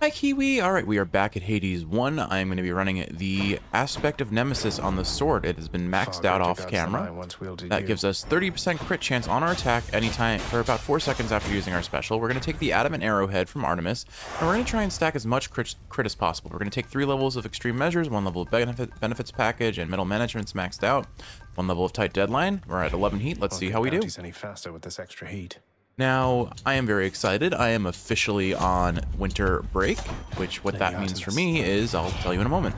Hi Kiwi! Alright, we are back at Hades 1. I am going to be running the aspect of Nemesis on the sword. It has been maxed out off camera. That gives us 30% crit chance on our attack anytime for about 4 seconds after using our special. We're going to take the adamant arrowhead from Artemis, and we're going to try and stack as much crit as possible. We're going to take 3 levels of extreme measures, 1 level of benefits package, and middle management's maxed out. 1 level of tight deadline. We're at 11 heat. Let's see how we do. Any faster with this extra heat. Now, I am very excited. I am officially on winter break, which what that means for me is I'll tell you in a moment.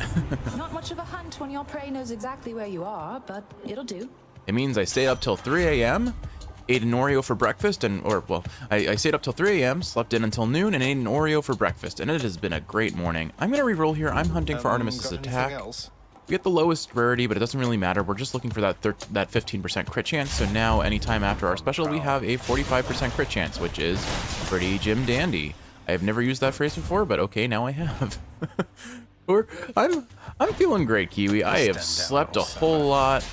Not much of a hunt when your prey knows exactly where you are, but it'll do. It means I stayed up till 3 a.m., ate an Oreo for breakfast, I stayed up till 3 a.m., slept in until noon, and ate an Oreo for breakfast, and it has been a great morning. I'm going to reroll here. I'm hunting for Artemis's attack. We get the lowest rarity, but it doesn't really matter. We're just looking for that 15% crit chance. So now, anytime after our special, we have a 45% crit chance, which is pretty Jim Dandy. I have never used that phrase before, but okay, now I have. I'm feeling great, Kiwi. I have slept a whole lot.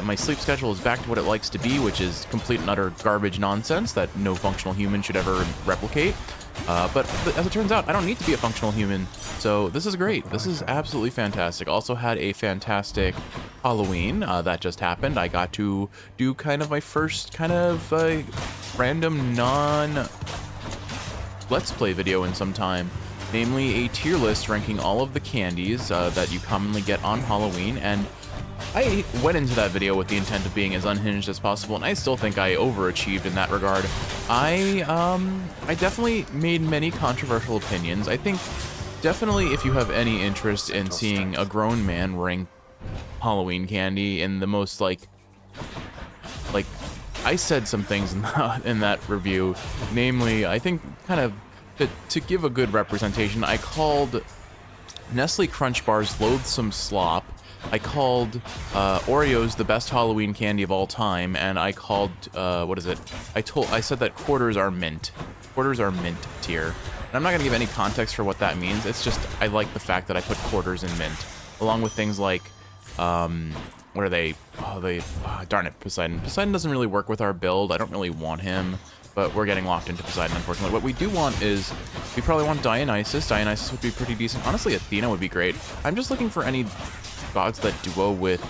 My sleep schedule is back to what it likes to be, which is complete and utter garbage nonsense that no functional human should ever replicate. But as it turns out, I don't need to be a functional human, so this is great. This is absolutely fantastic. Also had a fantastic Halloween that just happened. I got to do kind of my first kind of random non-Let's Play video in some time, namely a tier list ranking all of the candies that you commonly get on Halloween, and I went into that video with the intent of being as unhinged as possible, and I still think I overachieved in that regard. I definitely made many controversial opinions. I think definitely if you have any interest in seeing a grown man rank Halloween candy in the most like I said some things in that review, namely I think kind of to give a good representation, I called Nestle Crunch Bars loathsome slop. I called Oreos the best Halloween candy of all time, and I called what is it? I said that quarters are mint. Quarters are mint tier. And I'm not gonna give any context for what that means. It's just I like the fact that I put quarters in mint, along with things like what are they? Darn it, Poseidon. Poseidon doesn't really work with our build. I don't really want him, but we're getting locked into Poseidon, unfortunately. What we do want is, we probably want Dionysus. Dionysus would be pretty decent. Honestly, Athena would be great. I'm just looking for any gods that duo with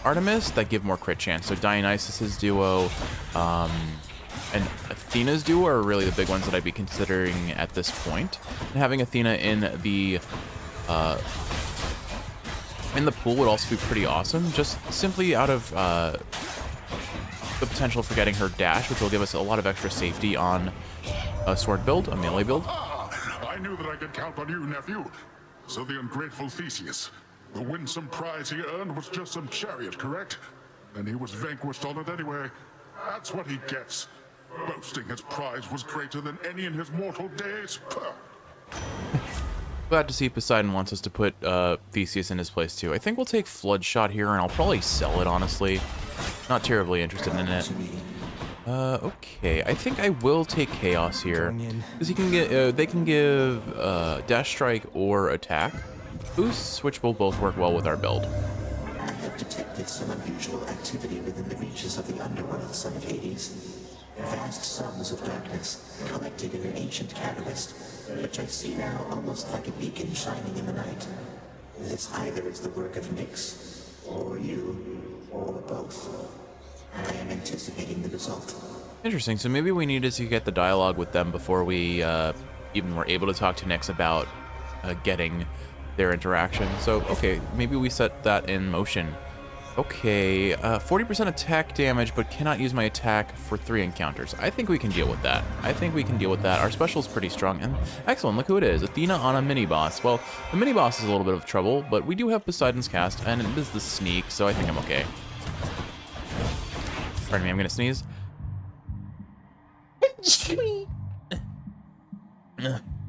Artemis that give more crit chance. So Dionysus's duo and Athena's duo are really the big ones that I'd be considering at this point. And having Athena in the pool would also be pretty awesome, just simply out of the potential for getting her dash, which will give us a lot of extra safety on a sword build, a melee build. I knew that I could count on you, nephew. So the ungrateful Theseus, the winsome prize he earned was just some chariot, correct? And he was vanquished on it anyway. That's what he gets. Boasting his prize was greater than any in his mortal days. Glad to see Poseidon wants us to put Theseus in his place too. I think we'll take Floodshot here, and I'll probably sell it, honestly. Not terribly interested in it. Okay, I think I will take Chaos here, because he can get, they can give Dash Strike or Attack boosts, which will both work well with our build. I have detected some unusual activity within the reaches of the underworld, son of Hades. Vast sums of darkness collected in an ancient catalyst, which I see now almost like a beacon shining in the night. This either is the work of Nyx, or you, or both. I am anticipating the result. Interesting, so maybe we needed to get the dialogue with them before we even were able to talk to Nyx about getting their interaction. So, okay, maybe we set that in motion. Okay, 40% attack damage, but cannot use my attack for 3 encounters. I think we can deal with that. Our special is pretty strong, and excellent, look who it is. Athena on a mini-boss. Well, the mini-boss is a little bit of trouble, but we do have Poseidon's cast, and it is the sneak, so I think I'm okay. Pardon me, I'm gonna sneeze.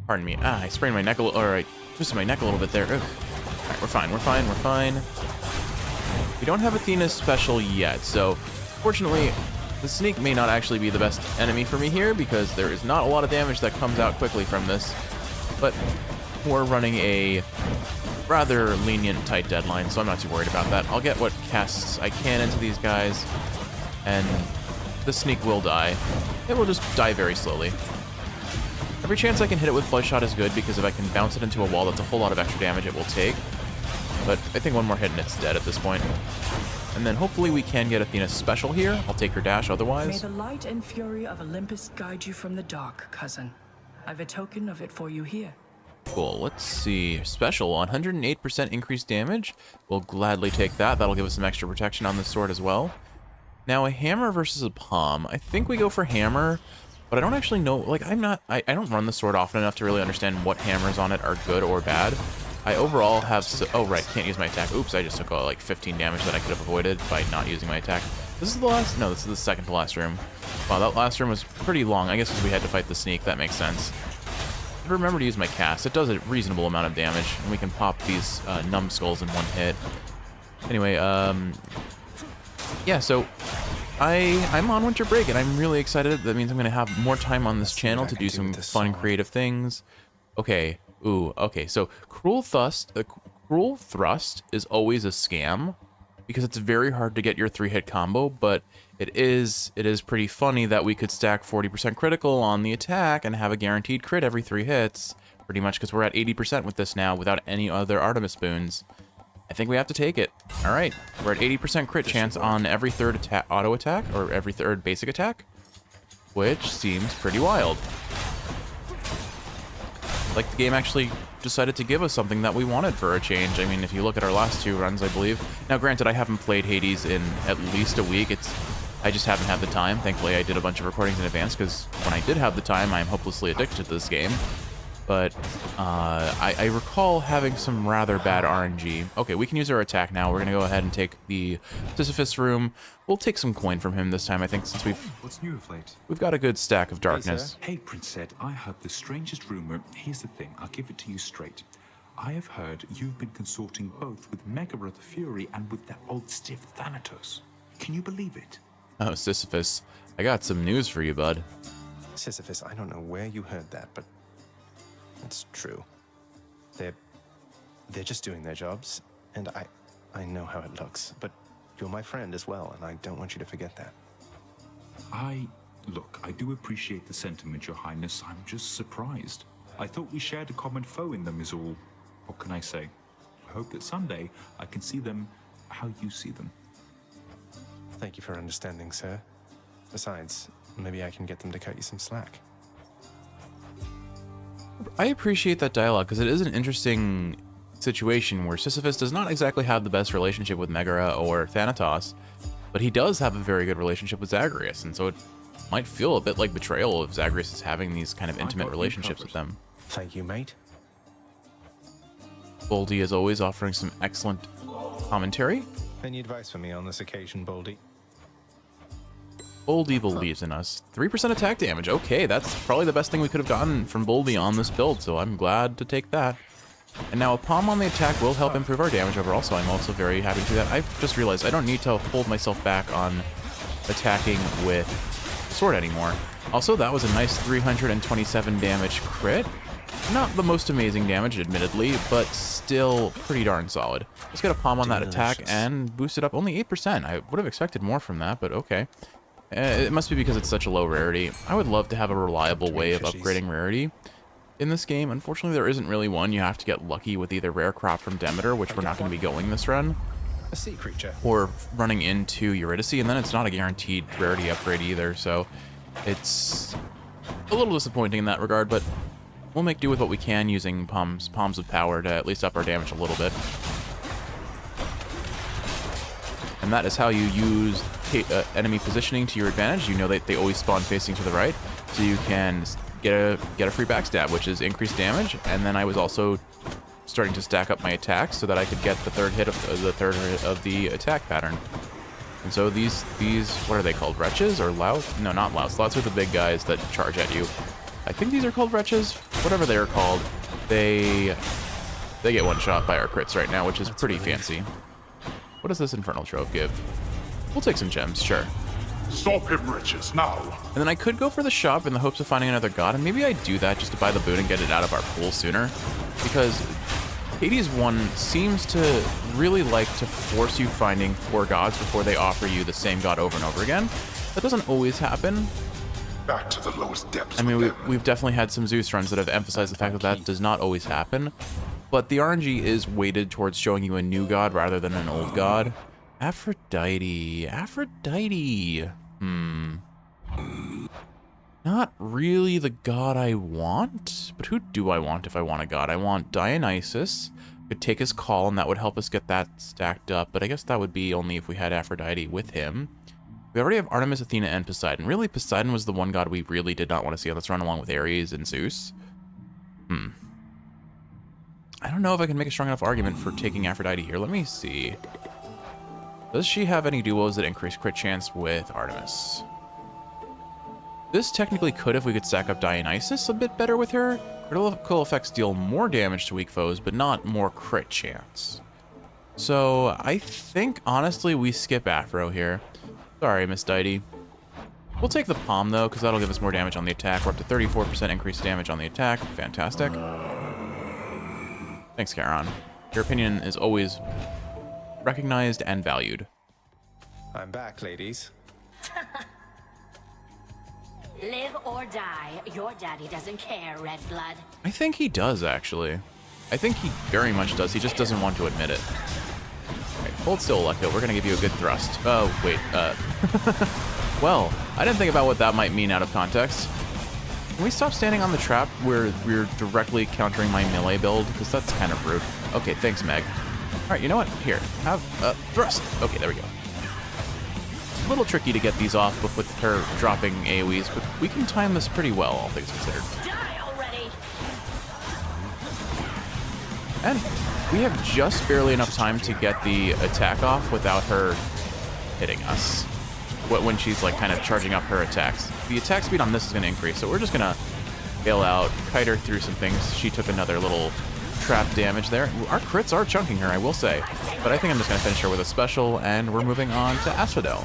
Pardon me. I sprained my neck a little, alright, twisted my neck a little bit there. Alright, we're fine. We don't have Athena's special yet, so fortunately, the sneak may not actually be the best enemy for me here, because there is not a lot of damage that comes out quickly from this. But we're running a rather lenient tight deadline, so I'm not too worried about that. I'll get what casts I can into these guys, and the sneak will die. It will just die very slowly. Every chance I can hit it with Flush Shot is good, because if I can bounce it into a wall, that's a whole lot of extra damage it will take. But I think one more hit and it's dead at this point. And then hopefully we can get Athena's special here. I'll take her dash May otherwise. the light and fury of Olympus guide you from the dark, cousin. I've a token of it for you here. Cool, let's see. Special, 108% increased damage. We'll gladly take that. That'll give us some extra protection on this sword as well. Now a hammer versus a palm. I think we go for hammer, but I don't actually know, like I don't run the sword often enough to really understand what hammers on it are good or bad. I overall have, oh right, can't use my attack. Oops, I just took like 15 damage that I could have avoided by not using my attack. This is the last, no, this is the second to last room. Wow, that last room was pretty long. I guess because we had to fight the sneak, that makes sense. Remember to use my cast. It does a reasonable amount of damage, and we can pop these numbskulls in one hit. Anyway, yeah, so I'm on winter break, and I'm really excited. That means I'm going to have more time on this channel to do some fun, creative things. Okay, ooh, okay, so Cruel Thrust is always a scam, because it's very hard to get your 3-hit combo, but it is pretty funny that we could stack 40% critical on the attack and have a guaranteed crit every 3 hits, pretty much because we're at 80% with this now without any other Artemis boons. I think we have to take it. All right, we're at 80% crit chance on every 3rd auto attack, or every 3rd basic attack, which seems pretty wild. Like the game actually decided to give us something that we wanted for a change. I mean, if you look at our last 2 runs, I believe. Now, granted, I haven't played Hades in at least a week. I just haven't had the time. Thankfully, I did a bunch of recordings in advance, because when I did have the time, I'm hopelessly addicted to this game. But I recall having some rather bad RNG. Okay, we can use our attack now. We're going to go ahead and take the Sisyphus room. We'll take some coin from him this time, I think, since What's new of late? we've got a good stack of darkness. Hey, Princess, I heard the strangest rumor. Here's the thing, I'll give it to you straight. I have heard you've been consorting both with Megara the Fury and with that old stiff Thanatos. Can you believe it? Oh, Sisyphus, I got some news for you, bud. Sisyphus, I don't know where you heard that, but it's true. They're just doing their jobs, and I know how it looks, but you're my friend as well, and I don't want you to forget that. Look, I do appreciate the sentiment, Your Highness. I'm just surprised. I thought we shared a common foe in them is all. What can I say? I hope that someday I can see them how you see them. Thank you for understanding, sir. Besides, maybe I can get them to cut you some slack. I appreciate that dialogue, because it is an interesting situation where Sisyphus does not exactly have the best relationship with Megara or Thanatos, but he does have a very good relationship with Zagreus, and so it might feel a bit like betrayal if Zagreus is having these kind of intimate relationships with them. Thank you, mate. Boldy, as always, offering some excellent commentary. Any advice for me on this occasion, Boldy? Boldy believes in us. 3% attack damage. Okay, that's probably the best thing we could have gotten from Boldy on this build, so I'm glad to take that. And now a palm on the attack will help improve our damage overall, so I'm also very happy to do that. I've just realized I don't need to hold myself back on attacking with sword anymore. Also, that was a nice 327 damage crit. Not the most amazing damage, admittedly, but still pretty darn solid. Let's get a palm on that attack and boost it up only 8%. I would have expected more from that, but okay. It must be because it's such a low rarity. I would love to have a reliable way of upgrading rarity in this game. Unfortunately, there isn't really one. You have to get lucky with either Rare Crop from Demeter, which we're not going to be going this run, A sea creature. or running into Eurydice, and then it's not a guaranteed rarity upgrade either, so it's a little disappointing in that regard, but we'll make do with what we can using Palms of Power to at least up our damage a little bit. And that is how you use enemy positioning to your advantage. You know that they always spawn facing to the right, so you can get a free backstab, which is increased damage. And then I was also starting to stack up my attacks so that I could get the third hit of the attack pattern. And so these what are they called? Wretches or Louts? No, not Louts. Louts are the big guys that charge at you. I think these are called Wretches. Whatever they are called, they get one shot by our crits right now, which is pretty fancy. What does this Infernal Trove give? We'll take some gems, sure. Stop him, Riches, now! And then I could go for the shop in the hopes of finding another god, and maybe I'd do that just to buy the boon and get it out of our pool sooner. Because Hades 1 seems to really like to force you finding 4 gods before they offer you the same god over and over again. That doesn't always happen, Back to the lowest depths. I mean, with them. we've definitely had some Zeus runs that have emphasized the fact that that does not always happen. But the RNG is weighted towards showing you a new god rather than an old god. Aphrodite. Aphrodite. Not really the god I want, but who do I want if I want a god? I want Dionysus. Could take his call, and that would help us get that stacked up, but I guess that would be only if we had Aphrodite with him. We already have Artemis, Athena, and Poseidon. Really, Poseidon was the one god we really did not want to see. Let's run along with Ares and Zeus. I don't know if I can make a strong enough argument for taking Aphrodite here. Let me see. Does she have any duos that increase crit chance with Artemis? This technically could if we could stack up Dionysus a bit better with her. Critical effects deal more damage to weak foes, but not more crit chance. So I think, honestly, we skip Aphro here. Sorry, Miss Deity. We'll take the Palm, though, because that'll give us more damage on the attack. We're up to 34% increased damage on the attack. Fantastic. Thanks, Charon. Your opinion is always recognized and valued. I'm back, ladies. Live or die, your daddy doesn't care, Red Blood. I think he does, actually. I think he very much does. He just doesn't want to admit it. Alright, hold still, Electo. We're gonna give you a good thrust. Oh, wait, well, I didn't think about what that might mean out of context. Can we stop standing on the trap where we're directly countering my melee build? Because that's kind of rude. Okay, thanks, Meg. Alright, you know what? Here, have a thrust. Okay, there we go. A little tricky to get these off with her dropping AoEs, but we can time this pretty well, all things considered. Die already! And we have just barely enough time to get the attack off without her hitting us. When she's like kind of charging up her attacks. The attack speed on this is going to increase, so we're just going to bail out, kite her through some things. She took another little trap damage there. Our crits are chunking her, I will say. But I think I'm just going to finish her with a special, and we're moving on to Asphodel.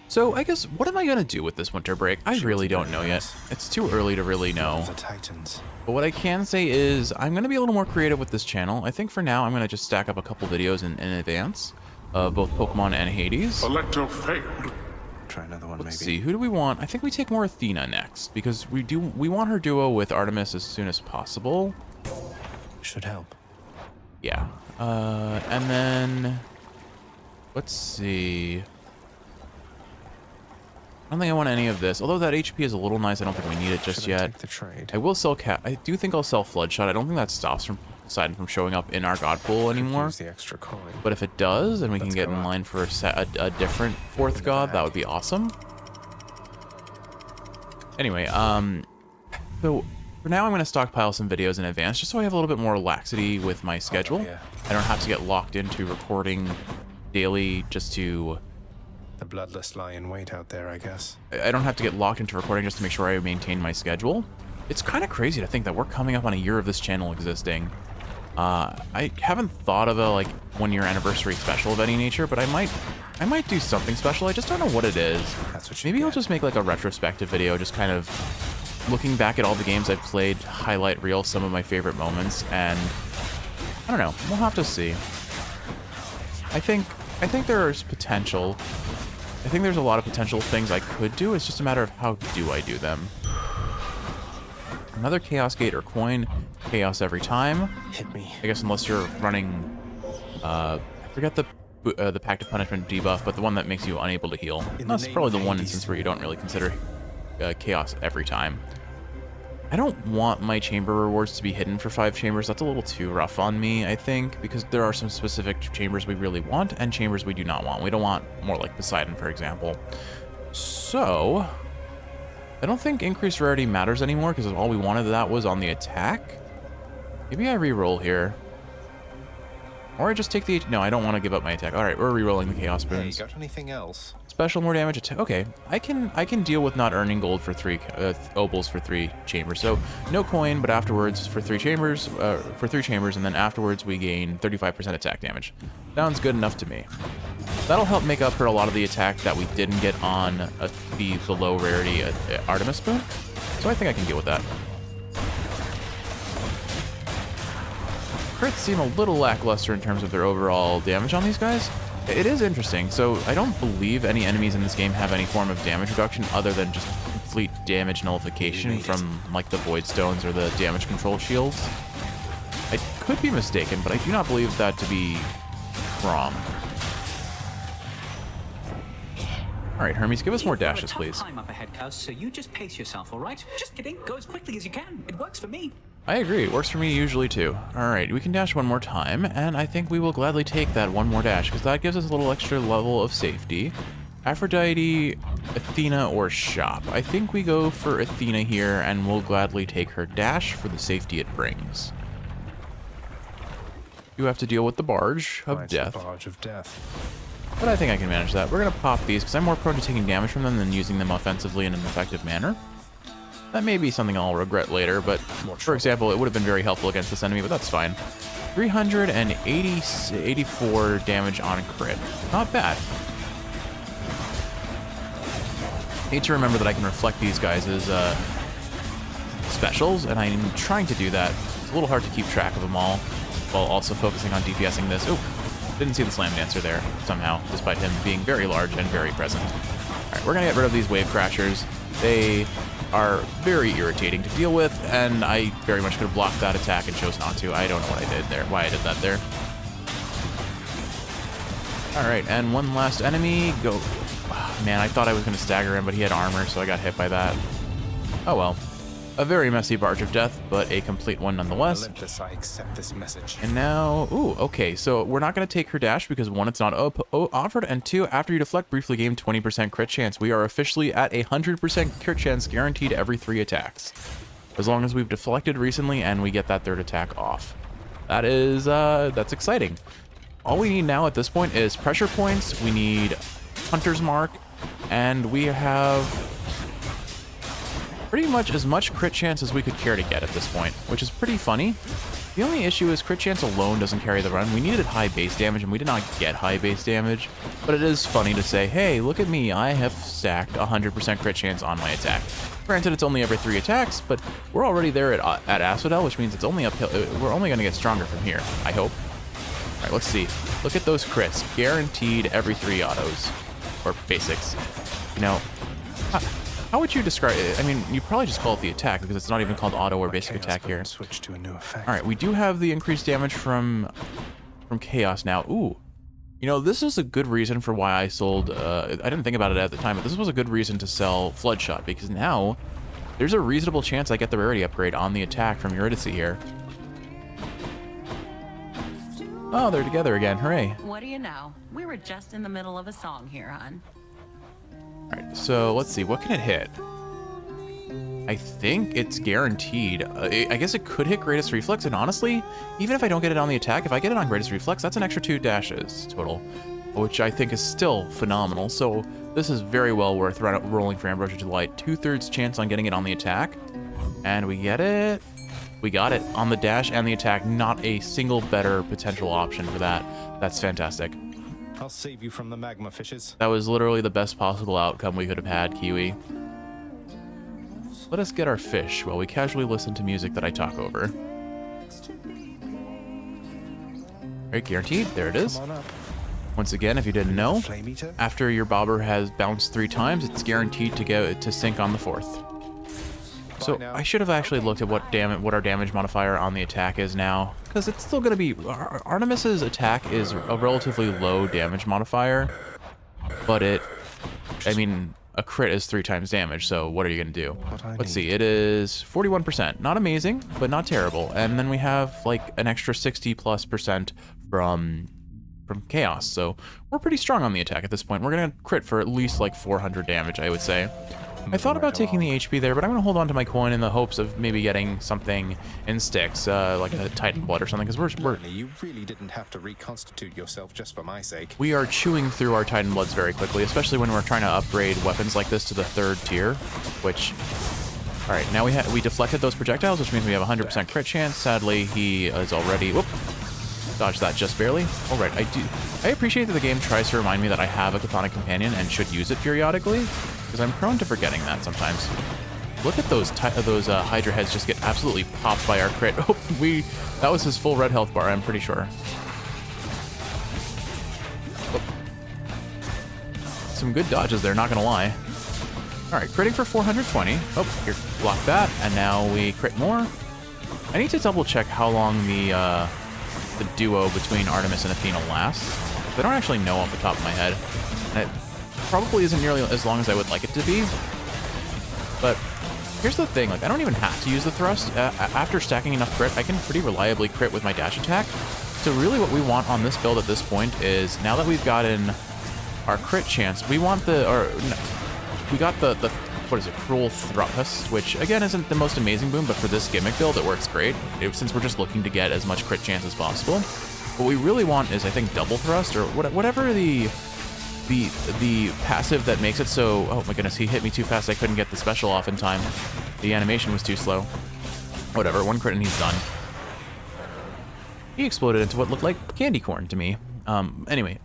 So I guess, what am I going to do with this winter break? I really don't know yet. It's too early to really know. The Titans. But what I can say is I'm going to be a little more creative with this channel. I think for now I'm going to just stack up a couple videos in advance of both Pokemon and Hades. Electo failed. Try another one, Let's maybe. see, who do we want? I think we take more Athena next, because we want her duo with Artemis as soon as possible. Should help. Yeah. And then let's see. I don't think I want any of this. Although that HP is a little nice, I don't think we need it just Should I yet. take the trade? I will sell I do think I'll sell Floodshot. I don't think that stops Poseidon from showing up in our god pool anymore. Use the extra coin. But if it does, and we can Let's get go in up. line for a different fourth god, that would be awesome. Anyway, so for now I'm going to stockpile some videos in advance, just so I have a little bit more laxity with my schedule. yeah. I don't have to get locked into recording daily just to... The bloodless lie in wait out there, I guess. I don't have to get locked into recording just to make sure I maintain my schedule. It's kind of crazy to think that we're coming up on a year of this channel existing. I haven't thought of a 1-year anniversary special of any nature, but I might do something special. I just don't know what it is. That's what you Maybe I'll get. just make like a retrospective video, just kind of looking back at all the games I've played, highlight reel some of my favorite moments, and I don't know. We'll have to see. I think there's potential. I think there's a lot of potential things I could do. It's just a matter of how do I do them. Another Chaos Gate or coin. Chaos every time. Hit me. I guess unless you're running, I forget the Pact of Punishment debuff, but the one that makes you unable to heal. In the That's name probably of the one Hades. instance where you don't really consider Chaos every time. I don't want my chamber rewards to be hidden for 5 chambers. That's a little too rough on me, I think, because there are some specific chambers we really want and chambers we do not want. We don't want more like Poseidon, for example. So, I don't think increased rarity matters anymore because all we wanted that was on the attack. Maybe I re-roll here. Or I just take the... No, I don't want to give up my attack. Alright, we're re-rolling the Chaos Hey, Boons. got anything else? Special more damage attack. Okay, I can deal with not earning gold for 3 obols for 3 chambers. So no coin, but afterwards for 3 chambers, and then afterwards we gain 35% attack damage. Sounds good enough to me. That'll help make up for a lot of the attack that we didn't get on the low rarity Artemis Boon. So I think I can deal with that. Crits seem a little lackluster in terms of their overall damage on these guys. It is interesting. So I don't believe any enemies in this game have any form of damage reduction other than just complete damage nullification from like the void stones or the damage control shields. I could be mistaken, but I do not believe that to be wrong. All right, Hermes, give us more dashes, please. Time up ahead, Cuz, so you just pace yourself, all right? Just kidding. Go as quickly as you can. It works for me. I agree. It works for me usually too. All right, we can dash one more time, and I think we will gladly take that one more dash because that gives us a little extra level of safety. Aphrodite, Athena, or Shop. I think we go for Athena here, and we'll gladly take her dash for the safety it brings. You have to deal with the barge of death. Barge of death. But I think I can manage that. We're going to pop these because I'm more prone to taking damage from them than using them offensively in an effective manner. That may be something I'll regret later, but for example, it would have been very helpful against this enemy, but that's fine. 384 damage on crit. Not bad. Need to remember that I can reflect these guys as specials, and I'm trying to do that. It's a little hard to keep track of them all while also focusing on DPSing this. Ooh. Didn't see the Slam Dancer there, somehow, despite him being very large and very present. Alright, we're gonna get rid of these Wave Crashers. They are very irritating to deal with, and I very much could have blocked that attack and chose not to. I don't know what I did there, why I did that there. Alright, and one last enemy. Go. Oh, man, I thought I was gonna stagger him, but he had armor, so I got hit by that. Oh well. A very messy barge of death, but a complete one nonetheless. Olympus, I accept this message. And now, ooh, okay, so we're not going to take her dash because one, it's not offered, and two, after you deflect, briefly gain 20% crit chance. We are officially at a 100% crit chance guaranteed every 3 attacks. As long as we've deflected recently and we get that 3rd attack off. That is, that's exciting. All we need now at this point is pressure points, we need Hunter's Mark, and we have pretty much as much crit chance as we could care to get at this point, which is pretty funny. The only issue is crit chance alone doesn't carry the run. We needed high base damage, and we did not get high base damage, but it is funny to say, hey, look at me, I have stacked 100% crit chance on my attack. Granted, it's only every 3 attacks, but we're already there at Asphodel, which means it's only uphill. We're only going to get stronger from here, I hope. All right, let's see. Look at those crits. Guaranteed every 3 autos, or basics. You know, how would you describe it? I mean, you probably just call it the attack because it's not even called auto or basic attack here. Switch to a new effect. All right, we do have the increased damage from Chaos now. Ooh, you know, this is a good reason for why I sold. I didn't think about it at the time, but this was a good reason to sell Floodshot because now there's a reasonable chance I get the rarity upgrade on the attack from Eurydice here. Oh, they're together again. Hooray. What do you know? We were just in the middle of a song here, hon. Alright, so let's see. What can it hit? I think it's guaranteed. I guess it could hit Greatest Reflex, and honestly, even if I don't get it on the attack, if I get it on Greatest Reflex, that's an extra 2 dashes total, which I think is still phenomenal. So this is very well worth rolling for Ambrosia Delight. 2/3 chance on getting it on the attack, and we get it. We got it on the dash and the attack. Not a single better potential option for that. That's fantastic. I'll save you from the magma fishes. That was literally the best possible outcome we could have had, Kiwi. Let us get our fish while we casually listen to music that I talk over. Alright, guaranteed. There it is. Come on up. Once again, if you didn't know, Flame eater? after your bobber has bounced 3 times, it's guaranteed to sink on the 4th. So I should have actually looked at what our damage modifier on the attack is now, because it's still going to be... Artemis's attack is a relatively low damage modifier, but I mean, a crit is 3 times damage, so what are you going to do? Let's see, it is 41%. Not amazing, but not terrible. And then we have like an extra 60+% from Chaos, so we're pretty strong on the attack at this point. We're going to crit for at least like 400 damage, I would say. I thought about taking the HP there, but I'm going to hold on to my coin in the hopes of maybe getting something in sticks, like a Titan Blood or something, because You really didn't have to reconstitute yourself just for my sake. we are chewing through our Titan Bloods very quickly, especially when we're trying to upgrade weapons like this to the 3rd tier, which... Alright, now we deflected those projectiles, which means we have 100% crit chance. Sadly, he is already... Whoop! Dodged that just barely. Alright, I appreciate that the game tries to remind me that I have a Chthonic Companion and should use it periodically, because I'm prone to forgetting that sometimes. Look at those Hydra heads just get absolutely popped by our crit. Oh, that was his full red health bar, I'm pretty sure. Oh, some good dodges there, not gonna lie. All right, critting for 420. Oh, here, block that, and now we crit more. I need to double check how long the duo between Artemis and Athena lasts. I don't actually know off the top of my head. And it probably isn't nearly as long as I would like it to be. But here's the thing, like, I don't even have to use the thrust. After stacking enough crit, I can pretty reliably crit with my dash attack. So really what we want on this build at this point is, now that we've gotten our crit chance, we want we got the what is it, Cruel Thrust, which again isn't the most amazing boon, but for this gimmick build it works great, since we're just looking to get as much crit chance as possible. What we really want is, I think, Double Thrust, or whatever the passive that makes it so... Oh my goodness, he hit me too fast, I couldn't get the special off in time. The animation was too slow. Whatever, one crit and he's done. He exploded into what looked like candy corn to me. Anyway,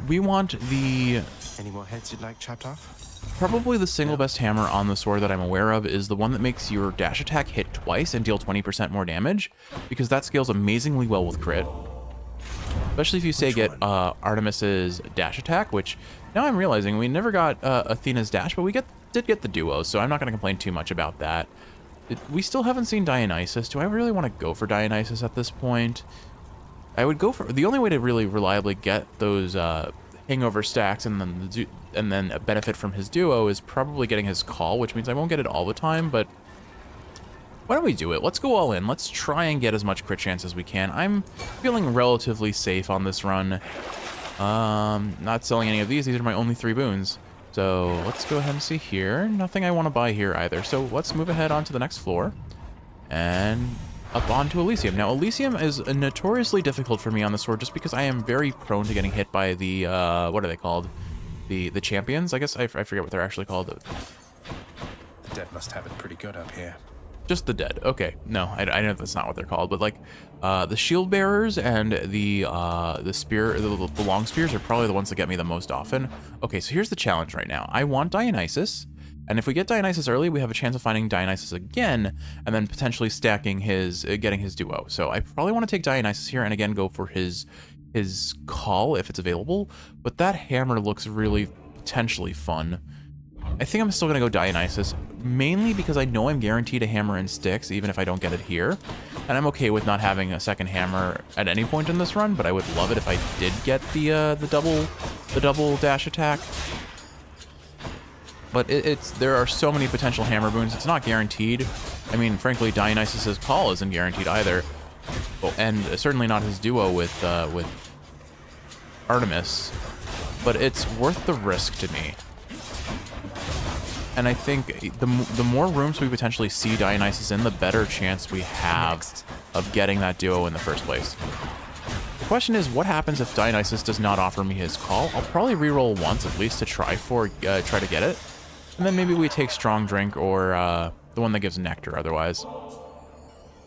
we want the... Any more heads you'd like chopped off? Probably the single best hammer on the sword that I'm aware of is the one that makes your dash attack hit twice and deal 20% more damage, because that scales amazingly well with crit. Especially if you say get Artemis's dash attack, which now I'm realizing we never got Athena's dash, but we did get the duo, so I'm not going to complain too much about that. We still haven't seen Dionysus. Do I really want to go for Dionysus at this point? I would go for... The only way to really reliably get those hangover stacks and then a benefit from his duo is probably getting his call, which means I won't get it all the time, but why don't we do it? Let's go all in. Let's try and get as much crit chance as we can. I'm feeling relatively safe on this run. Not selling any of these. These are my only 3 boons. So let's go ahead and see here. Nothing I want to buy here either. So let's move ahead onto the next floor and up onto Elysium. Now, Elysium is notoriously difficult for me on the sword just because I am very prone to getting hit by the, what are they called? The champions? I guess I forget what they're actually called. The dead must have it pretty good up here. Just the dead. Okay, no, I know that's not what they're called, but like the shield bearers and the spear, the long spears are probably the ones that get me the most often. Okay, so here's the challenge right now. I want Dionysus, and if we get Dionysus early, we have a chance of finding Dionysus again, and then potentially stacking getting his duo. So I probably want to take Dionysus here, and again go for his call if it's available. But that hammer looks really potentially fun. I think I'm still going to go Dionysus, mainly because I know I'm guaranteed a hammer and sticks, even if I don't get it here. And I'm okay with not having a second hammer at any point in this run, but I would love it if I did get the double dash attack. But there are so many potential hammer boons, it's not guaranteed. I mean, frankly, Dionysus's call isn't guaranteed either. And certainly not his duo with Artemis. But it's worth the risk to me. And I think the more rooms we potentially see Dionysus in, the better chance we have of getting that duo in the first place. The question is, what happens if Dionysus does not offer me his call? I'll probably reroll once at least to try to get it. And then maybe we take Strong Drink or the one that gives Nectar otherwise.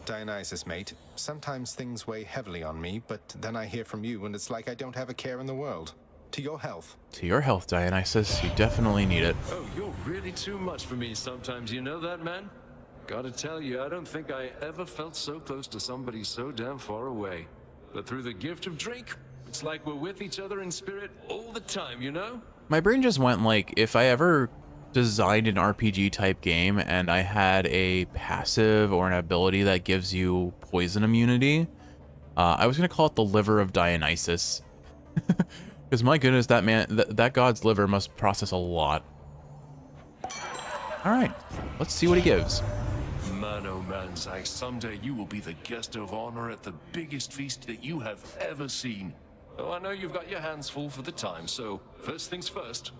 Dionysus, mate. Sometimes things weigh heavily on me, but then I hear from you and it's like I don't have a care in the world. To your health. To your health, Dionysus. You definitely need it. Oh, you're really too much for me sometimes, you know that, man? Gotta tell you, I don't think I ever felt so close to somebody so damn far away. But through the gift of drink, it's like we're with each other in spirit all the time, you know? My brain just went like, if I ever designed an RPG type game and I had a passive or an ability that gives you poison immunity, I was gonna call it the liver of Dionysus. Because my goodness, that god's liver must process a lot. All right, let's see what he gives. Man, oh man, Zach, someday you will be the guest of honor at the biggest feast that you have ever seen. Oh, I know you've got your hands full for the time, so first things first.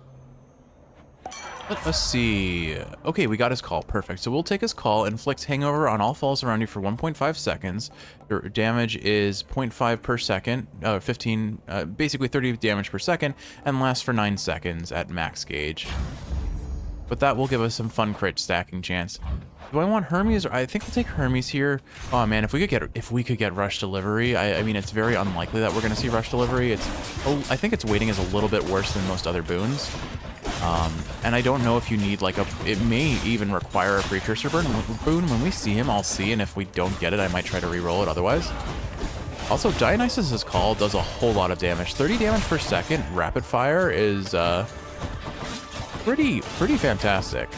Let us see. Okay, we got his call. Perfect. So we'll take his call. Inflicts hangover on all falls around you for 1.5 seconds. Your damage is 0.5 per second. 15, basically 30 damage per second, and lasts for 9 seconds at max gauge. But that will give us some fun crit stacking chance. Do I want Hermes? Or I think I'll take Hermes here. Oh man, if we could get rush delivery, I mean, it's very unlikely that we're gonna see rush delivery. I think its weighting is a little bit worse than most other boons. And I don't know if you need like it may even require a precursor boon. When we see him, I'll see, and if we don't get it, I might try to re-roll it otherwise. Also, Dionysus's call does a whole lot of damage. 30 damage per second, rapid fire is pretty fantastic.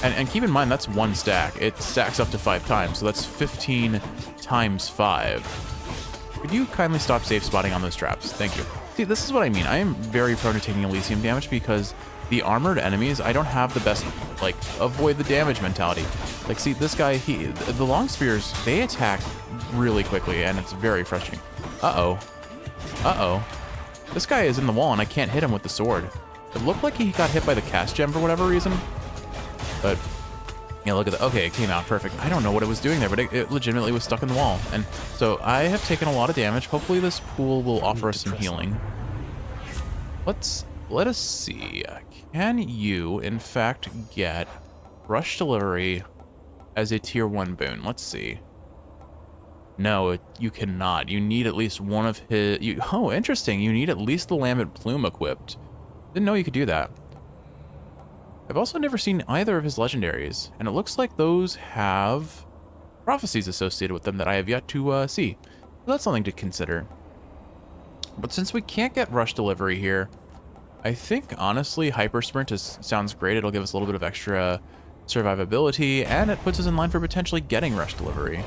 And keep in mind, that's one stack. It stacks up to 5 times, so that's 15 times 5. Could you kindly stop safe spotting on those traps? Thank you. See, this is what I mean. I am very prone to taking Elysium damage because the armored enemies, I don't have the best, like, avoid the damage mentality. Like, see, this guy, the long spears, they attack really quickly, and it's very frustrating. Uh-oh. Uh-oh. This guy is in the wall, and I can't hit him with the sword. It looked like he got hit by the cast gem for whatever reason. But, yeah, look at that. Okay, it came out perfect. I don't know what it was doing there, but it legitimately was stuck in the wall. And so I have taken a lot of damage. Hopefully this pool will offer us some healing. Let us see. Can you, in fact, get Rush Delivery as a tier 1 boon? Let's see. No, you cannot. You need at least one of his... oh, interesting. You need at least the Lambent Plume equipped. Didn't know you could do that. I've also never seen either of his legendaries, and it looks like those have prophecies associated with them that I have yet to see. So that's something to consider. But since we can't get Rush Delivery here, I think, honestly, Hyper Sprint sounds great. It'll give us a little bit of extra survivability, and it puts us in line for potentially getting Rush Delivery.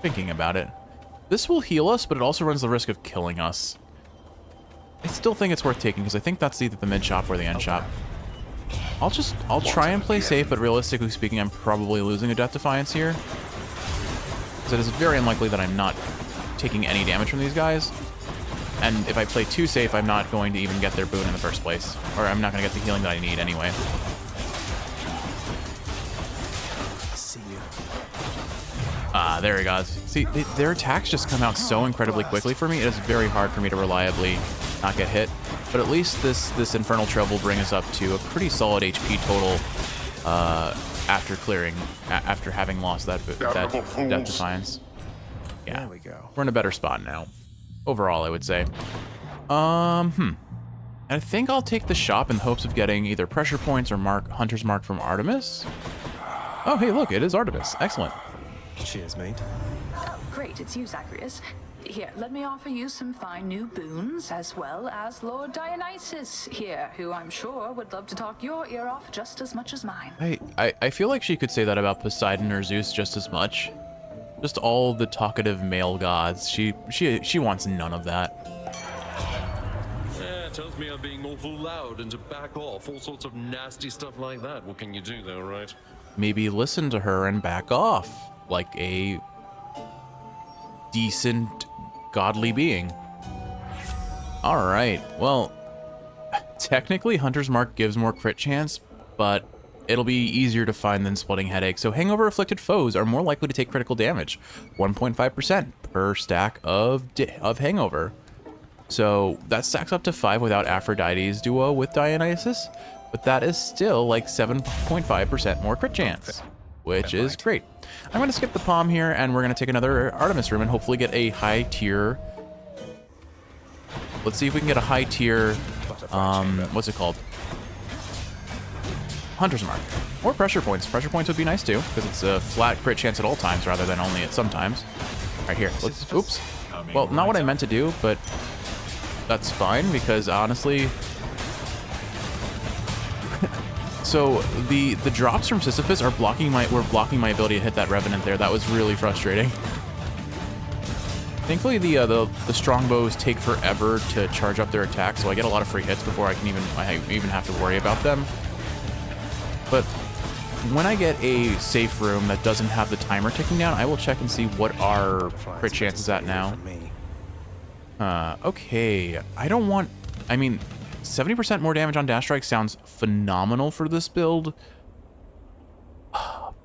Thinking about it. This will heal us, but it also runs the risk of killing us. I still think it's worth taking, because I think that's either the mid shop or the end shop. I'll try and play safe, but realistically speaking, I'm probably losing a Death Defiance here. Because it is very unlikely that I'm not taking any damage from these guys. And if I play too safe, I'm not going to even get their boon in the first place. Or I'm not going to get the healing that I need anyway. Ah, there he goes. See, their attacks just come out so incredibly quickly for me. It is very hard for me to reliably not get hit. But at least this Infernal Trail will bring us up to a pretty solid HP total after clearing, after having lost that Death Defiance. Yeah, there we go. We're in a better spot now. Overall, I would say. I think I'll take the shop in hopes of getting either pressure points or Hunter's Mark from Artemis. Oh, hey, look, it is Artemis. Excellent. Cheers, mate. Oh, great, it's you, Zacharias. Here, let me offer you some fine new boons, as well as Lord Dionysus here, who I'm sure would love to talk your ear off just as much as mine. I feel like she could say that about Poseidon or Zeus just as much. Just all the talkative male gods. She wants none of that. Yeah, tells me I'm being awful loud and to back off, all sorts of nasty stuff like that. What can you do though, right? Maybe listen to her and back off, like a decent, godly being. All right, well, technically Hunter's Mark gives more crit chance, but it'll be easier to find than Splitting Headache, so Hangover Afflicted foes are more likely to take critical damage, 1.5% per stack of Hangover. So that stacks up to 5 without Aphrodite's duo with Dionysus, but that is still like 7.5% more crit chance, which is great. I'm going to skip the palm here, and we're going to take another Artemis room and hopefully get a high tier. Let's see if we can get a high tier, what's it called? Hunter's Mark. Or pressure points. Pressure points would be nice too, because it's a flat crit chance at all times rather than only at some times. Right here. Let's, oops. Well, not what I meant to do, but that's fine, because honestly... So the drops from Sisyphus are blocking were blocking my ability to hit that Revenant there. That was really frustrating. Thankfully, the strongbows take forever to charge up their attack, so I get a lot of free hits before I even have to worry about them. But when I get a safe room that doesn't have the timer ticking down, I will check and see what our crit chances at now. Okay, I don't want... I mean, 70% more damage on Dash Strike sounds phenomenal for this build.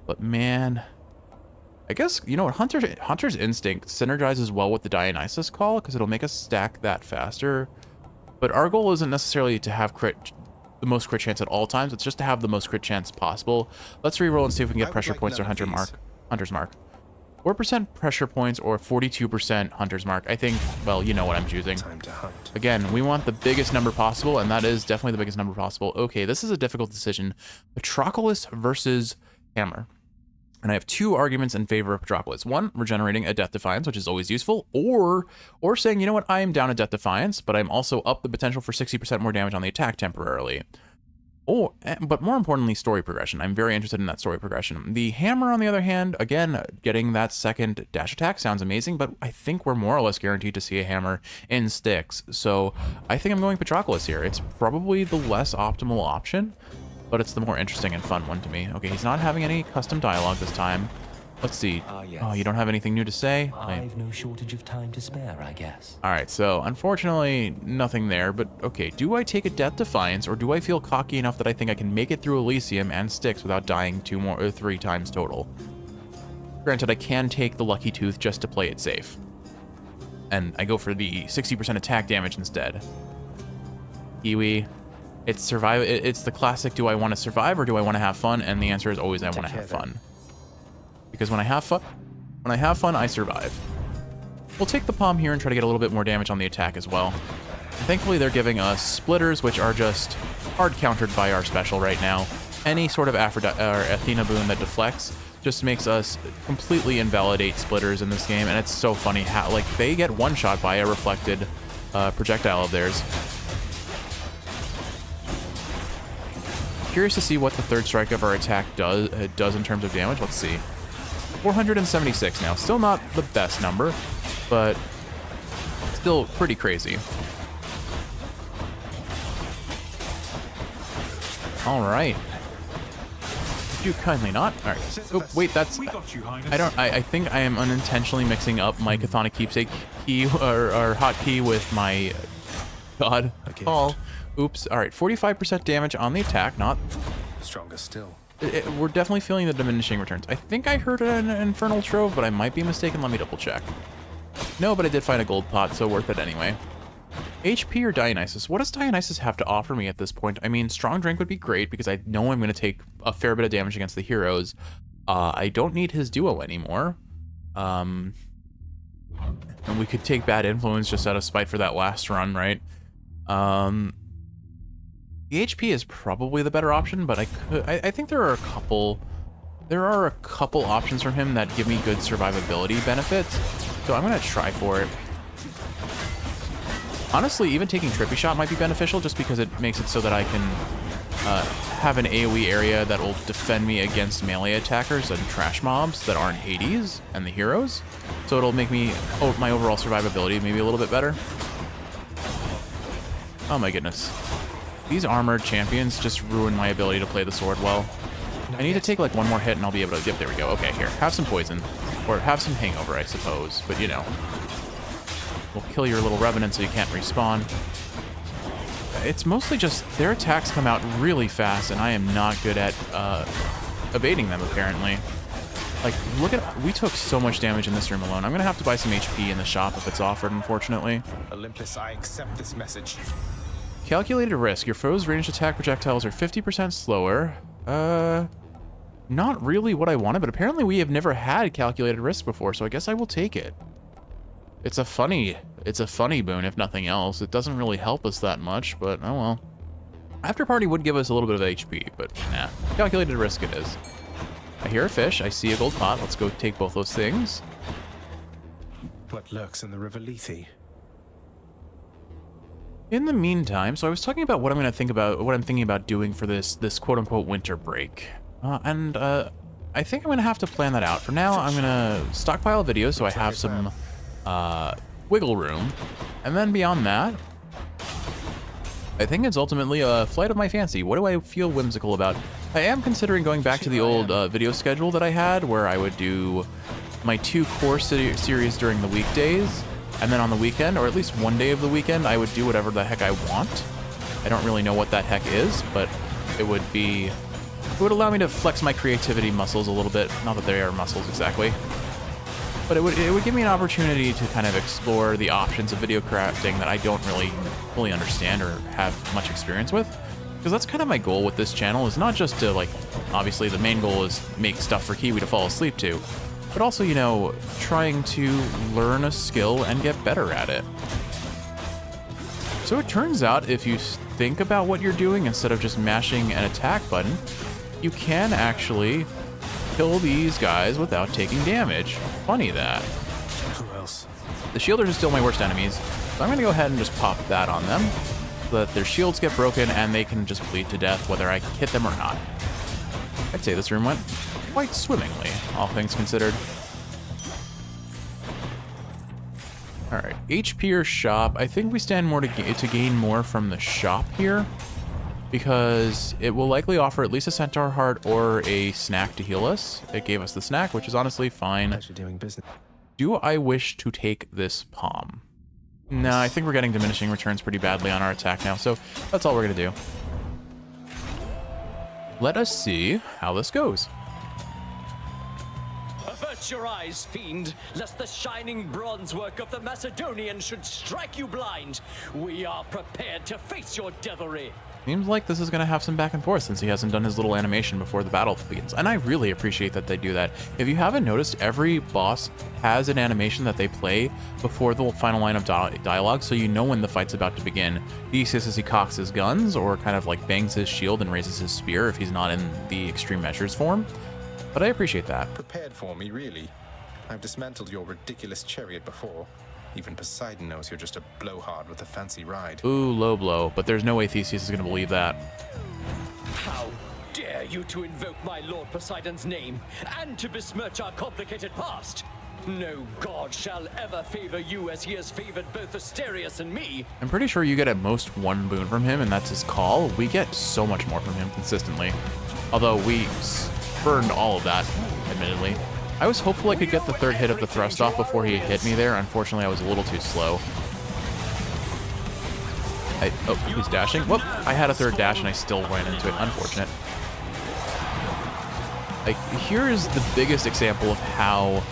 But man... I guess, you know what, Hunter's Instinct synergizes well with the Dionysus call, because it'll make us stack that faster. But our goal isn't necessarily to have the most crit chance at all times, it's just to have the most crit chance possible. Let's reroll and see if we can get pressure points or Hunter's Mark. 4% pressure points or 42% Hunter's Mark. I think, well, you know what I'm choosing. Time to hunt. Again, we want the biggest number possible, and that is definitely the biggest number possible. Okay, this is a difficult decision. Patroclus versus Hammer. And I have two arguments in favor of Patroclus. One, regenerating a Death Defiance, which is always useful, or saying, you know what, I am down a Death Defiance, but I'm also up the potential for 60% more damage on the attack temporarily. But more importantly, story progression. I'm very interested in that story progression. The hammer, on the other hand, again, getting that second dash attack sounds amazing, but I think we're more or less guaranteed to see a hammer in Styx. So I think I'm going Patroclus here. It's probably the less optimal option, but it's the more interesting and fun one to me. Okay, he's not having any custom dialogue this time. Let's see. Yes. Oh, you don't have anything new to say? I've no shortage of time to spare, I guess. All right, so unfortunately, nothing there, but okay. Do I take a Death Defiance, or do I feel cocky enough that I think I can make it through Elysium and Styx without dying 2 more or 3 times total? Granted, I can take the Lucky Tooth just to play it safe. And I go for the 60% attack damage instead. Kiwi. It's the classic, do I want to survive or do I want to have fun? And the answer is always I want to have fun. Because when I have fun, I survive. We'll take the palm here and try to get a little bit more damage on the attack as well. And thankfully, they're giving us splitters, which are just hard countered by our special right now. Any sort of Athena boon that deflects just makes us completely invalidate splitters in this game, and it's so funny how like they get one shot by a reflected projectile of theirs. Curious to see what the third strike of our attack does in terms of damage. Let's see. 476 now. Still not the best number, but still pretty crazy. All right. Would you kindly not? All right. Oh, wait, that's... I think I am unintentionally mixing up my Chthonic Keepsake key or hotkey with my God call. Oops. All right. 45% damage on the attack. Not stronger still. We're definitely feeling the diminishing returns. I think I heard an Infernal Trove, but I might be mistaken. Let me double check. No, but I did find a gold pot, so worth it anyway. HP or Dionysus? What does Dionysus have to offer me at this point? I mean, Strong Drink would be great because I know I'm going to take a fair bit of damage against the heroes. I don't need his duo anymore. And we could take Bad Influence just out of spite for that last run, right? The HP is probably the better option, but I think there are a couple options from him that give me good survivability benefits, so I'm gonna try for it. Honestly, even taking Trippy Shot might be beneficial just because it makes it so that I can have an AoE area that will defend me against melee attackers and trash mobs that aren't Hades and the heroes, so it'll make me my overall survivability maybe a little bit better. Oh my goodness. These armored champions just ruin my ability to play the sword well. I need to take like one more hit and I'll be able to... Yep, there we go. Okay, here. Have some poison. Or have some hangover, I suppose. But, you know. We'll kill your little revenant so you can't respawn. It's mostly just their attacks come out really fast and I am not good at evading them, apparently. Like, look at... We took so much damage in this room alone. I'm going to have to buy some HP in the shop if it's offered, unfortunately. Olympus, I accept this message. Calculated risk. Your foe's ranged attack projectiles are 50% slower. Not really what I wanted, but apparently we have never had calculated risk before, so I guess I will take it. It's a funny boon, if nothing else. It doesn't really help us that much, but oh well. After Party would give us a little bit of HP, but nah. Calculated risk it is. I hear a fish. I see a gold pot. Let's go take both those things. What lurks in the River Lethe? In the meantime, so I was talking about what I'm thinking about doing for this quote-unquote winter break. I think I'm going to have to plan that out. For now, I'm going to stockpile videos so I have some wiggle room. And then beyond that, I think it's ultimately a flight of my fancy. What do I feel whimsical about? I am considering going back to the old video schedule that I had where I would do my 2 core series during the weekdays. And then on the weekend, or at least one day of the weekend, I would do whatever the heck I want. I don't really know what that heck is, but it would allow me to flex my creativity muscles a little bit. Not that they are muscles exactly. But it would give me an opportunity to kind of explore the options of video crafting that I don't really fully understand or have much experience with. Because that's kind of my goal with this channel, is not just to, like, obviously the main goal is make stuff for Kiwi to fall asleep to, but also, you know, trying to learn a skill and get better at it. So it turns out if you think about what you're doing instead of just mashing an attack button, you can actually kill these guys without taking damage. Funny that. Who else? The shielders are still my worst enemies, so I'm going to go ahead and just pop that on them so that their shields get broken and they can just bleed to death whether I hit them or not. I'd say this room went quite swimmingly, all things considered. Alright, HP or shop. I think we stand more to gain more from the shop here, because it will likely offer at least a centaur heart or a snack to heal us. It gave us the snack, which is honestly fine. Pleasure doing business. Do I wish to take this palm? No, I think we're getting diminishing returns pretty badly on our attack now, so that's all we're going to do. Let us see how this goes. Avert your eyes, fiend, lest the shining bronze work of the Macedonian should strike you blind. We are prepared to face your devilry. Seems like this is going to have some back and forth since he hasn't done his little animation before the battle begins. And I really appreciate that they do that. If you haven't noticed, every boss has an animation that they play before the final line of dialogue, so you know when the fight's about to begin. Theseus as he cocks his guns, or kind of like bangs his shield and raises his spear if he's not in the extreme measures form. But I appreciate that. Prepared for me, really. I've dismantled your ridiculous chariot before. Even Poseidon knows you're just a blowhard with a fancy ride. Ooh, low blow, but there's no way Theseus is going to believe that. How dare you to invoke my Lord Poseidon's name, and to besmirch our complicated past? No god shall ever favor you as he has favored both Asterius and me. I'm pretty sure you get at most one boon from him, and that's his call. We get so much more from him consistently. Although we burned all of that, admittedly. I was hopeful I could get the third hit of the thrust off before he hit me there. Unfortunately, I was a little too slow. Oh, he's dashing. Whoop! I had a third dash and I still ran into it. Unfortunate. Like, here is the biggest example of how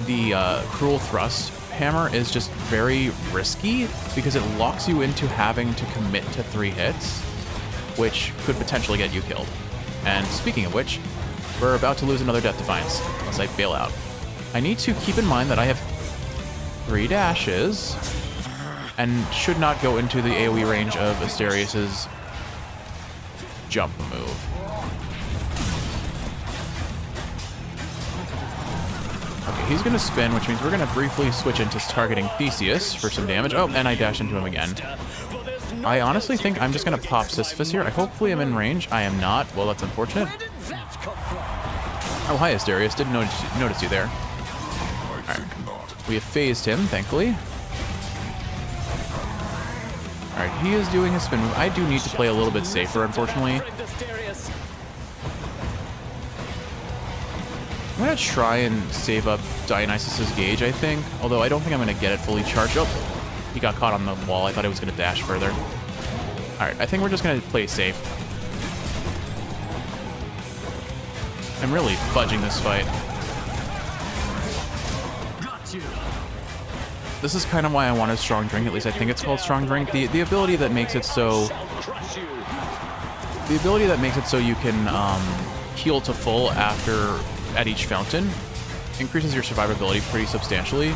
the Cruel Thrust hammer is just very risky, because it locks you into having to commit to 3 hits, which could potentially get you killed. And speaking of which, we're about to lose another Death Defiance, unless I bail out. I need to keep in mind that I have 3 dashes, and should not go into the AoE range of Asterius's jump move. Okay, he's going to spin, which means we're going to briefly switch into targeting Theseus for some damage. Oh, and I dash into him again. I honestly think I'm just going to pop Sisyphus here. Hopefully I'm in range. I am not. Well, that's unfortunate. Oh, hi, Asterius. Didn't notice you there. Alright. We have phased him, thankfully. Alright, he is doing his spin move. I do need to play a little bit safer, unfortunately. I'm going to try and save up Dionysus' gauge, I think. Although I don't think I'm going to get it fully charged. Oh, he got caught on the wall. I thought I was going to dash further. Alright, I think we're just going to play safe. I'm really fudging this fight. This is kind of why I wanted Strong Drink, at least I think it's called Strong Drink. The ability that makes it so... The ability that makes it so you can heal to full at each fountain increases your survivability pretty substantially.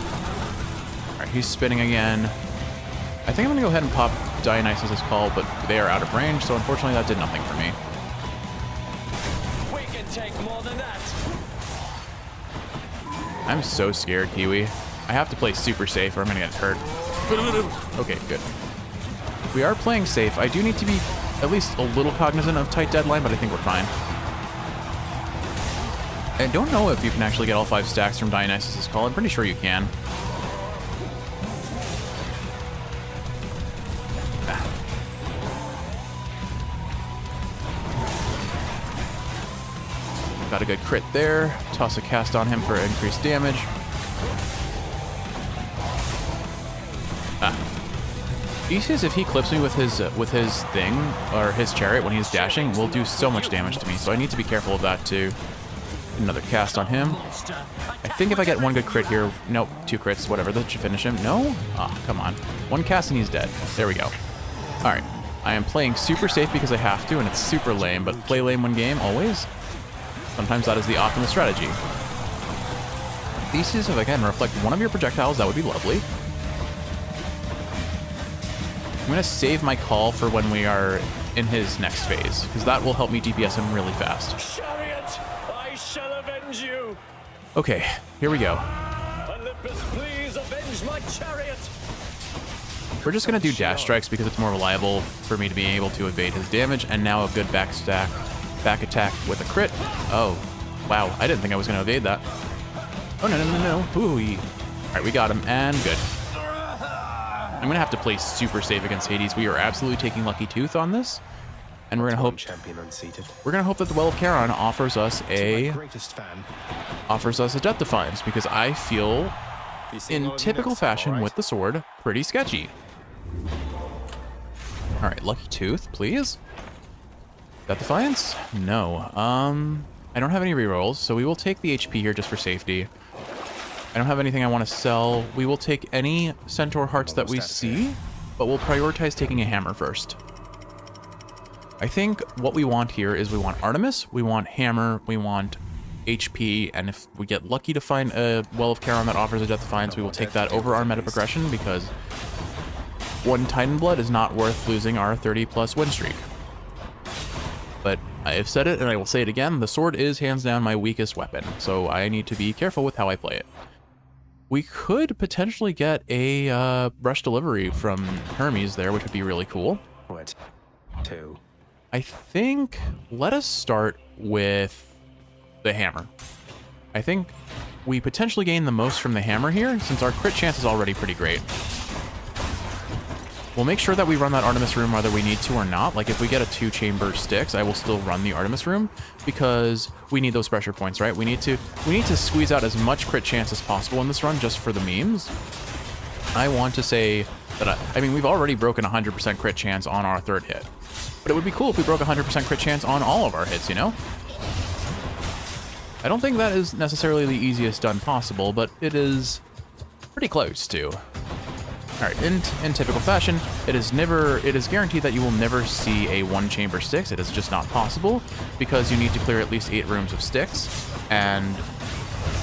Alright, he's spinning again. I think I'm going to go ahead and pop Dionysus' call, but they are out of range, so unfortunately that did nothing for me. Take more than that. I'm so scared, Kiwi. I have to play super safe or I'm gonna get hurt. Okay, good. We are playing safe. I do need to be at least a little cognizant of tight deadline, but I think we're fine. I don't know if you can actually get all 5 stacks from Dionysus' call. I'm pretty sure you can. Got a good crit there. Toss a cast on him for increased damage. Theseus, if he clips me with his thing, or his chariot when he's dashing, will do so much damage to me, so I need to be careful of that too. Another cast on him. I think if I get 1 good crit here... Nope, 2 crits, whatever, that should finish him. No? Ah, come on. 1 cast and he's dead. There we go. Alright. I am playing super safe because I have to, and it's super lame, but play lame one game, always. Sometimes that is the optimal strategy. Theseus, if I can reflect one of your projectiles, that would be lovely. I'm going to save my call for when we are in his next phase, because that will help me DPS him really fast. Chariot, I shall Okay, here we go. Olympus, please avenge my chariot! We're just gonna do dash strikes because it's more reliable for me to be able to evade his damage, and now a good back attack with a crit. Oh, wow, I didn't think I was gonna evade that. Oh, no. Ooh, all right, we got him, and good. I'm gonna have to play super safe against Hades. We are absolutely taking Lucky Tooth on this, and we're gonna hope that the Well of Charon offers us a Death Defiance, because I feel, in typical fashion with the sword, pretty sketchy. All right, Lucky Tooth, please. Death Defiance? No. I don't have any rerolls, so we will take the HP here just for safety. I don't have anything I want to sell. We will take any Centaur Hearts that we see, but we'll prioritize taking a hammer first. I think what we want here is we want Artemis, we want hammer, we want HP, and if we get lucky to find a Well of Charon that offers a Death Defiance, we will take that over our meta progression, because one Titan Blood is not worth losing our 30+ win streak. But I have said it, and I will say it again, the sword is hands down my weakest weapon, so I need to be careful with how I play it. We could potentially get a rush delivery from Hermes there, which would be really cool. What? Two. I think, let us start with the hammer. I think we potentially gain the most from the hammer here, since our crit chance is already pretty great. We'll make sure that we run that Artemis room whether we need to or not. Like, if we get a 2-chamber Styx, I will still run the Artemis room, because we need those pressure points, right? We need to squeeze out as much crit chance as possible in this run just for the memes. I want to say that, I mean, we've already broken 100% crit chance on our 3rd hit. But it would be cool if we broke 100% crit chance on all of our hits, you know? I don't think that is necessarily the easiest done possible, but it is pretty close to. All right, in typical fashion, it is guaranteed that you will never see a 1-chamber Styx. It is just not possible, because you need to clear at least 8 rooms of Styx, and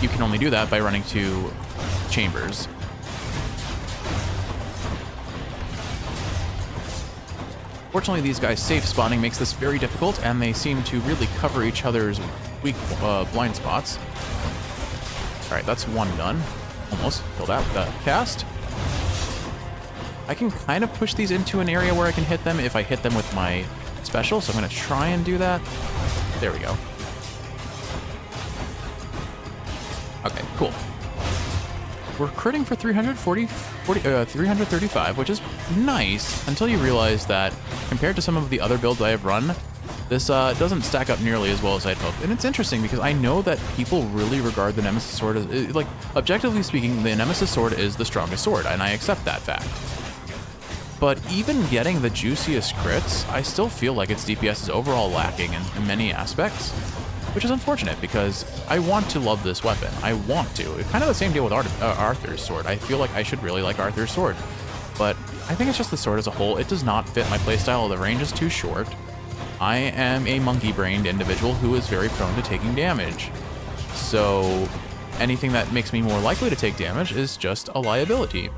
you can only do that by running 2 chambers. Fortunately, these guys' safe spawning makes this very difficult, and they seem to really cover each other's weak blind spots. All right, that's one done. Almost killed out with that cast. I can kind of push these into an area where I can hit them if I hit them with my special, so I'm going to try and do that. There we go. Okay, cool. We're critting for 335, which is nice, until you realize that compared to some of the other builds I have run, this doesn't stack up nearly as well as I'd hoped. And it's interesting because I know that people really regard the Nemesis sword as, like, objectively speaking, the Nemesis sword is the strongest sword, and I accept that fact. But even getting the juiciest crits, I still feel like its DPS is overall lacking in many aspects, which is unfortunate because I want to love this weapon. I want to. It's kind of the same deal with Arthur's sword. I feel like I should really like Arthur's sword, but I think it's just the sword as a whole. It does not fit my playstyle. The range is too short. I am a monkey-brained individual who is very prone to taking damage. So anything that makes me more likely to take damage is just a liability.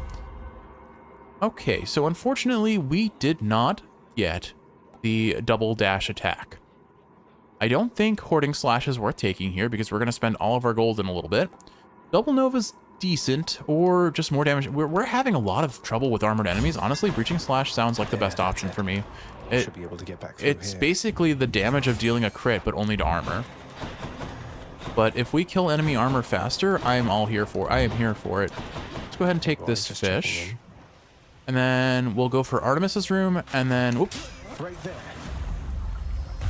Okay, so unfortunately, we did not get the double dash attack. I don't think Hoarding Slash is worth taking here because we're going to spend all of our gold in a little bit. Double Nova's decent, or just more damage. We're having a lot of trouble with armored enemies. Honestly, Breaching Slash sounds like the best option for me. Should be able to get back through it's here. basically the damage of dealing a crit, but only to armor. But if we kill enemy armor faster, I am here for it. Let's go ahead and take this fish. And then we'll go for Artemis's room, and then, whoop. Right there.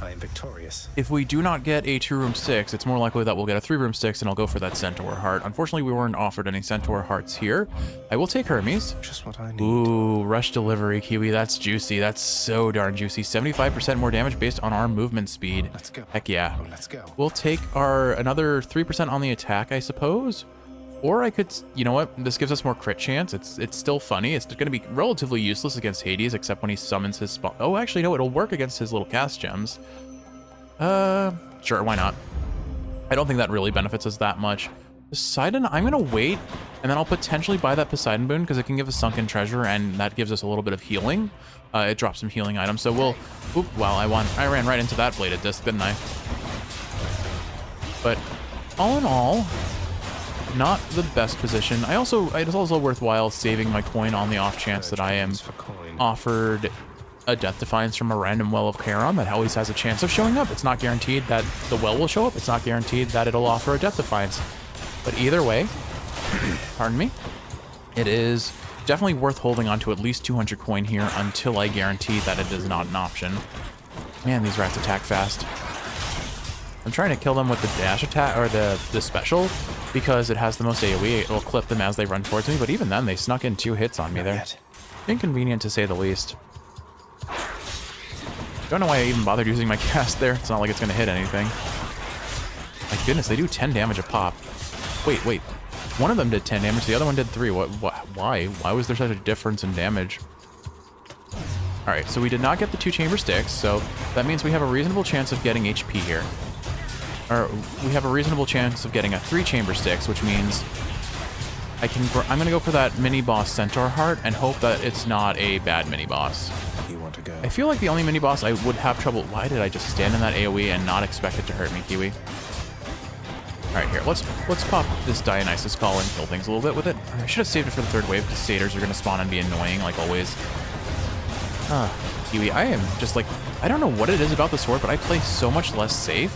I am victorious. If we do not get a 2-room Styx, it's more likely that we'll get a 3-room Styx, and I'll go for that Centaur Heart. Unfortunately, we weren't offered any Centaur Hearts here. I will take Hermes. Just what I need. Ooh, Rush Delivery, Kiwi. That's juicy. That's so darn juicy. 75% more damage based on our movement speed. Let's go. Heck yeah. Oh, let's go. We'll take another 3% on the attack, I suppose. Or I could, you know what? This gives us more crit chance. It's still funny. It's going to be relatively useless against Hades, except when he summons his spawn. Oh, actually, no, it'll work against his little cast gems. Sure, why not? I don't think that really benefits us that much. Poseidon, I'm going to wait, and then I'll potentially buy that Poseidon boon, because it can give us Sunken Treasure, and that gives us a little bit of healing. It drops some healing items, so we'll... Oop, wow, I ran right into that bladed disc, didn't I? But all in all, not the best position. It's also worthwhile saving my coin on the off chance that I am offered a Death Defiance from a random Well of Charon that always has a chance of showing up. It's not guaranteed that the well will show up. It's not guaranteed that it'll offer a Death Defiance. But either way, pardon me, it is definitely worth holding on to at least 200 coin here until I guarantee that it is not an option. Man, these rats attack fast. I'm trying to kill them with the dash attack, or the special, because it has the most AoE. It will clip them as they run towards me, but even then, they snuck in 2 hits on me there. Inconvenient to say the least. Don't know why I even bothered using my cast there. It's not like it's going to hit anything. My goodness, they do 10 damage a pop. Wait. One of them did 10 damage, the other one did 3. Why? Why was there such a difference in damage? Alright, so we did not get the 2 chamber sticks, so that means we have a reasonable chance of getting HP here. Or we have a reasonable chance of getting a 3 chamber sticks, which means I'm gonna go for that mini boss Centaur Heart and hope that it's not a bad mini boss. You want to go? I feel like the only mini boss I would have trouble. Why did I just stand in that AoE and not expect it to hurt me, Kiwi? Alright, here, let's pop this Dionysus Call and kill things a little bit with it. I should have saved it for the 3rd wave, because satyrs are gonna spawn and be annoying like always. Kiwi, I am just like, I don't know what it is about the sword, but I play so much less safe.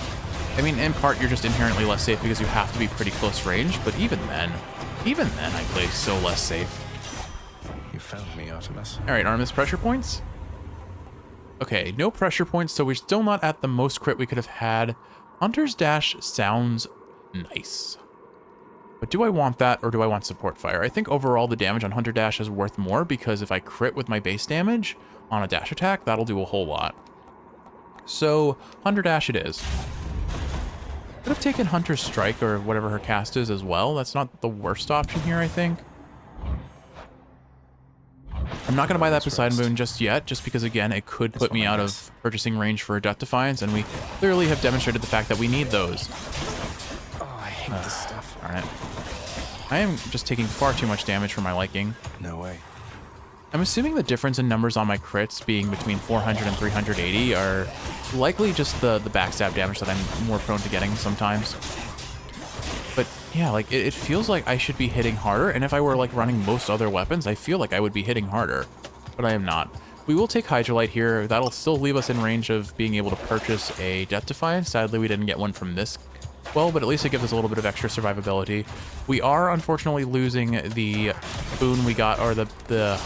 I mean, in part, you're just inherently less safe because you have to be pretty close range, but even then I play so less safe. You found me, Artemis. Alright, Artemis, pressure points? Okay, no pressure points, so we're still not at the most crit we could have had. Hunter's Dash sounds nice. But do I want that, or do I want support fire? I think overall the damage on Hunter Dash is worth more, because if I crit with my base damage on a dash attack, that'll do a whole lot. So, Hunter Dash it is. Could have taken Hunter's Strike, or whatever her cast is as well. That's not the worst option here, I think. I'm not going to buy that Poseidon Boon just yet, just because, again, it could put me out of purchasing range for a Death Defiance, and we clearly have demonstrated the fact that we need those. Oh, I hate this stuff. Darn it. I am just taking far too much damage for my liking. No way. I'm assuming the difference in numbers on my crits being between 400 and 380 are likely just the backstab damage that I'm more prone to getting sometimes. But yeah, like it feels like I should be hitting harder, and if I were like running most other weapons, I feel like I would be hitting harder, but I am not. We will take Hydrolite here. That'll still leave us in range of being able to purchase a Death Defiance. Sadly, we didn't get one from this well, but at least it gives us a little bit of extra survivability. We are unfortunately losing the boon we got, or the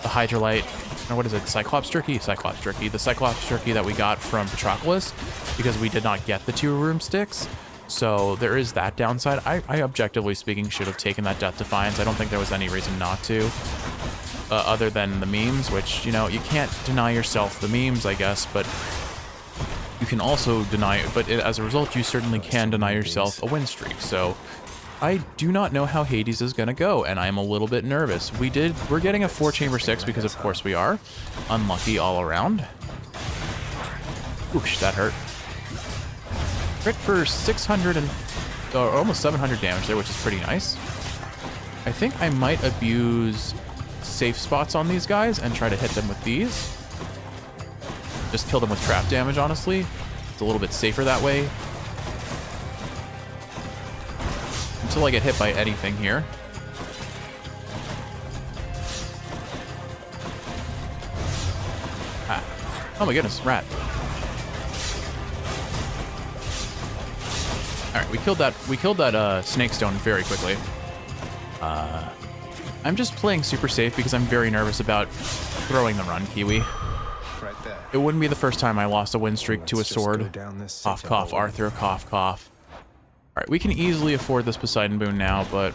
Hydrolite, or what is it, Cyclops Jerky? Cyclops Jerky. The Cyclops Jerky that we got from Patroclus, because we did not get the 2 room sticks. So there is that downside. I objectively speaking should have taken that Death Defiance. I don't think there was any reason not to, other than the memes, which, you know, you can't deny yourself the memes, I guess, but you can also deny it, but as a result, you certainly can deny yourself a win streak. So I do not know how Hades is going to go, and I'm a little bit nervous. We're getting a 4 chamber 6 because of course we are. Unlucky all around. Oosh, that hurt. Crit for 600 and almost 700 damage there, which is pretty nice. I think I might abuse safe spots on these guys and try to hit them with these. Just kill them with trap damage, honestly. It's a little bit safer that way. Until I get hit by anything here. Ah. Oh my goodness, rat. Alright, we killed that snake stone very quickly. I'm just playing super safe because I'm very nervous about throwing the run, Kiwi. Right there. It wouldn't be the first time I lost a win streak to a sword. Cough, cough, Arthur, cough, cough. Alright, we can easily afford this Poseidon Boon now, but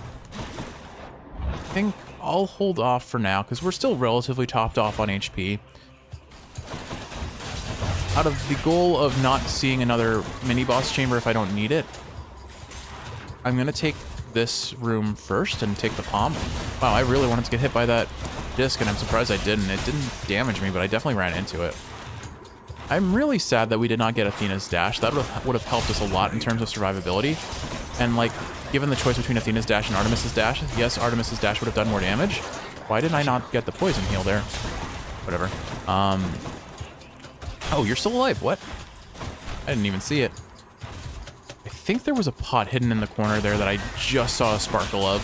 I think I'll hold off for now, because we're still relatively topped off on HP. Out of the goal of not seeing another mini-boss chamber if I don't need it, I'm going to take this room first and take the palm. Wow, I really wanted to get hit by that disc, and I'm surprised I didn't. It didn't damage me, but I definitely ran into it. I'm really sad that we did not get Athena's dash. That would have helped us a lot in terms of survivability. And, like, given the choice between Athena's dash and Artemis's dash, yes, Artemis's dash would have done more damage. Why didn't I not get the poison heal there? Whatever. Oh, you're still alive. What? I didn't even see it. I think there was a pot hidden in the corner there that I just saw a sparkle of.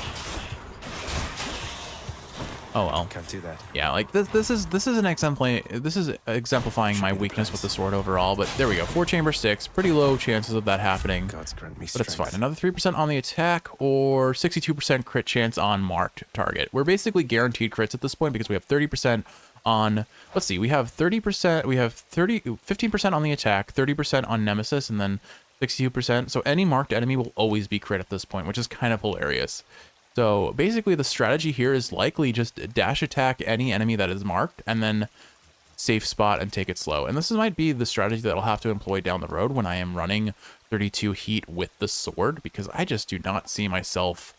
Oh well. Can't do that. Yeah, like this is exemplifying my weakness with the sword overall. But there we go. 4 chamber sticks. Pretty low chances of that happening. God's grant me But it's strength. fine. Another 3% on the attack or 62% crit chance on marked target. We're basically guaranteed crits at this point because we have 30% on, let's see, we have 30%, we have 15% on the attack, 30% on Nemesis, and then 62%. So any marked enemy will always be crit at this point, which is kind of hilarious. So basically the strategy here is likely just dash attack any enemy that is marked and then safe spot and take it slow. And this might be the strategy that I'll have to employ down the road when I am running 32 heat with the sword, because I just do not see myself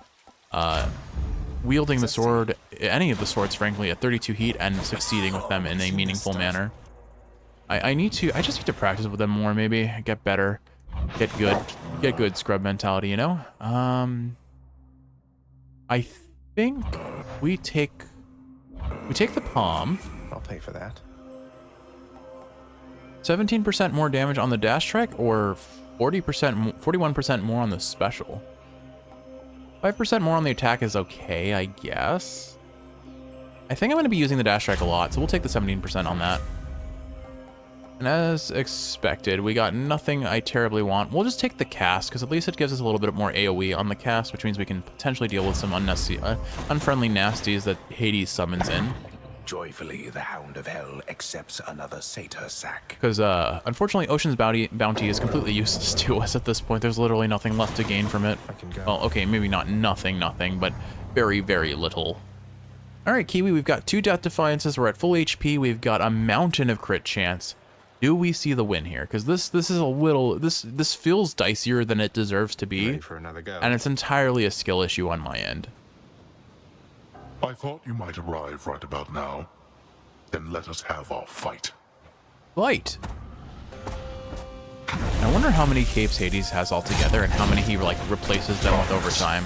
wielding the sword, any of the swords, frankly, at 32 heat and succeeding with them in a meaningful manner. I just need to practice with them more, maybe, get better, get good scrub mentality, you know? I think we take the palm. I'll pay for that. 17% more damage on the dash strike, or 41% more on the special. 5% more on the attack is okay, I guess. I think I'm going to be using the dash strike a lot, so we'll take the 17% on that. And as expected, we got nothing I terribly want. We'll just take the cast, because at least it gives us a little bit more AoE on the cast, which means we can potentially deal with some unfriendly nasties that Hades summons in. Joyfully, the Hound of Hell accepts another satyr sack. Because, unfortunately, Ocean's Bounty is completely useless to us at this point. There's literally nothing left to gain from it. I can go. Well, okay, maybe not nothing, but very, very little. All right, Kiwi, we've got 2 Death Defiances. We're at full HP. We've got a mountain of crit chance. Do we see the win here? Because this is a little, this feels dicier than it deserves to be. Ready for another go. And it's entirely a skill issue on my end. I thought you might arrive right about now. Then let us have our fight. Fight! I wonder how many capes Hades has altogether and how many he like replaces them with over time.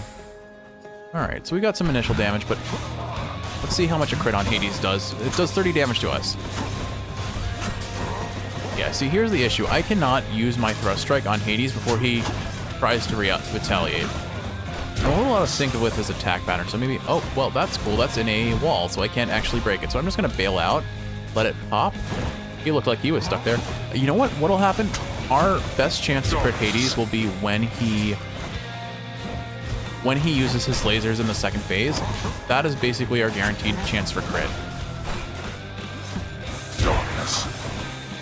Alright, so we got some initial damage, but let's see how much a crit on Hades does. It does 30 damage to us. Yeah, see, here's the issue. I cannot use my thrust strike on Hades before he tries to retaliate. I'm a little out of sync with his attack pattern, so maybe... Oh, well, that's cool. That's in a wall, so I can't actually break it. So I'm just going to bail out, let it pop. He looked like he was stuck there. You know what? What'll happen? Our best chance to crit Hades will be when he uses his lasers in the second phase. That is basically our guaranteed chance for crit.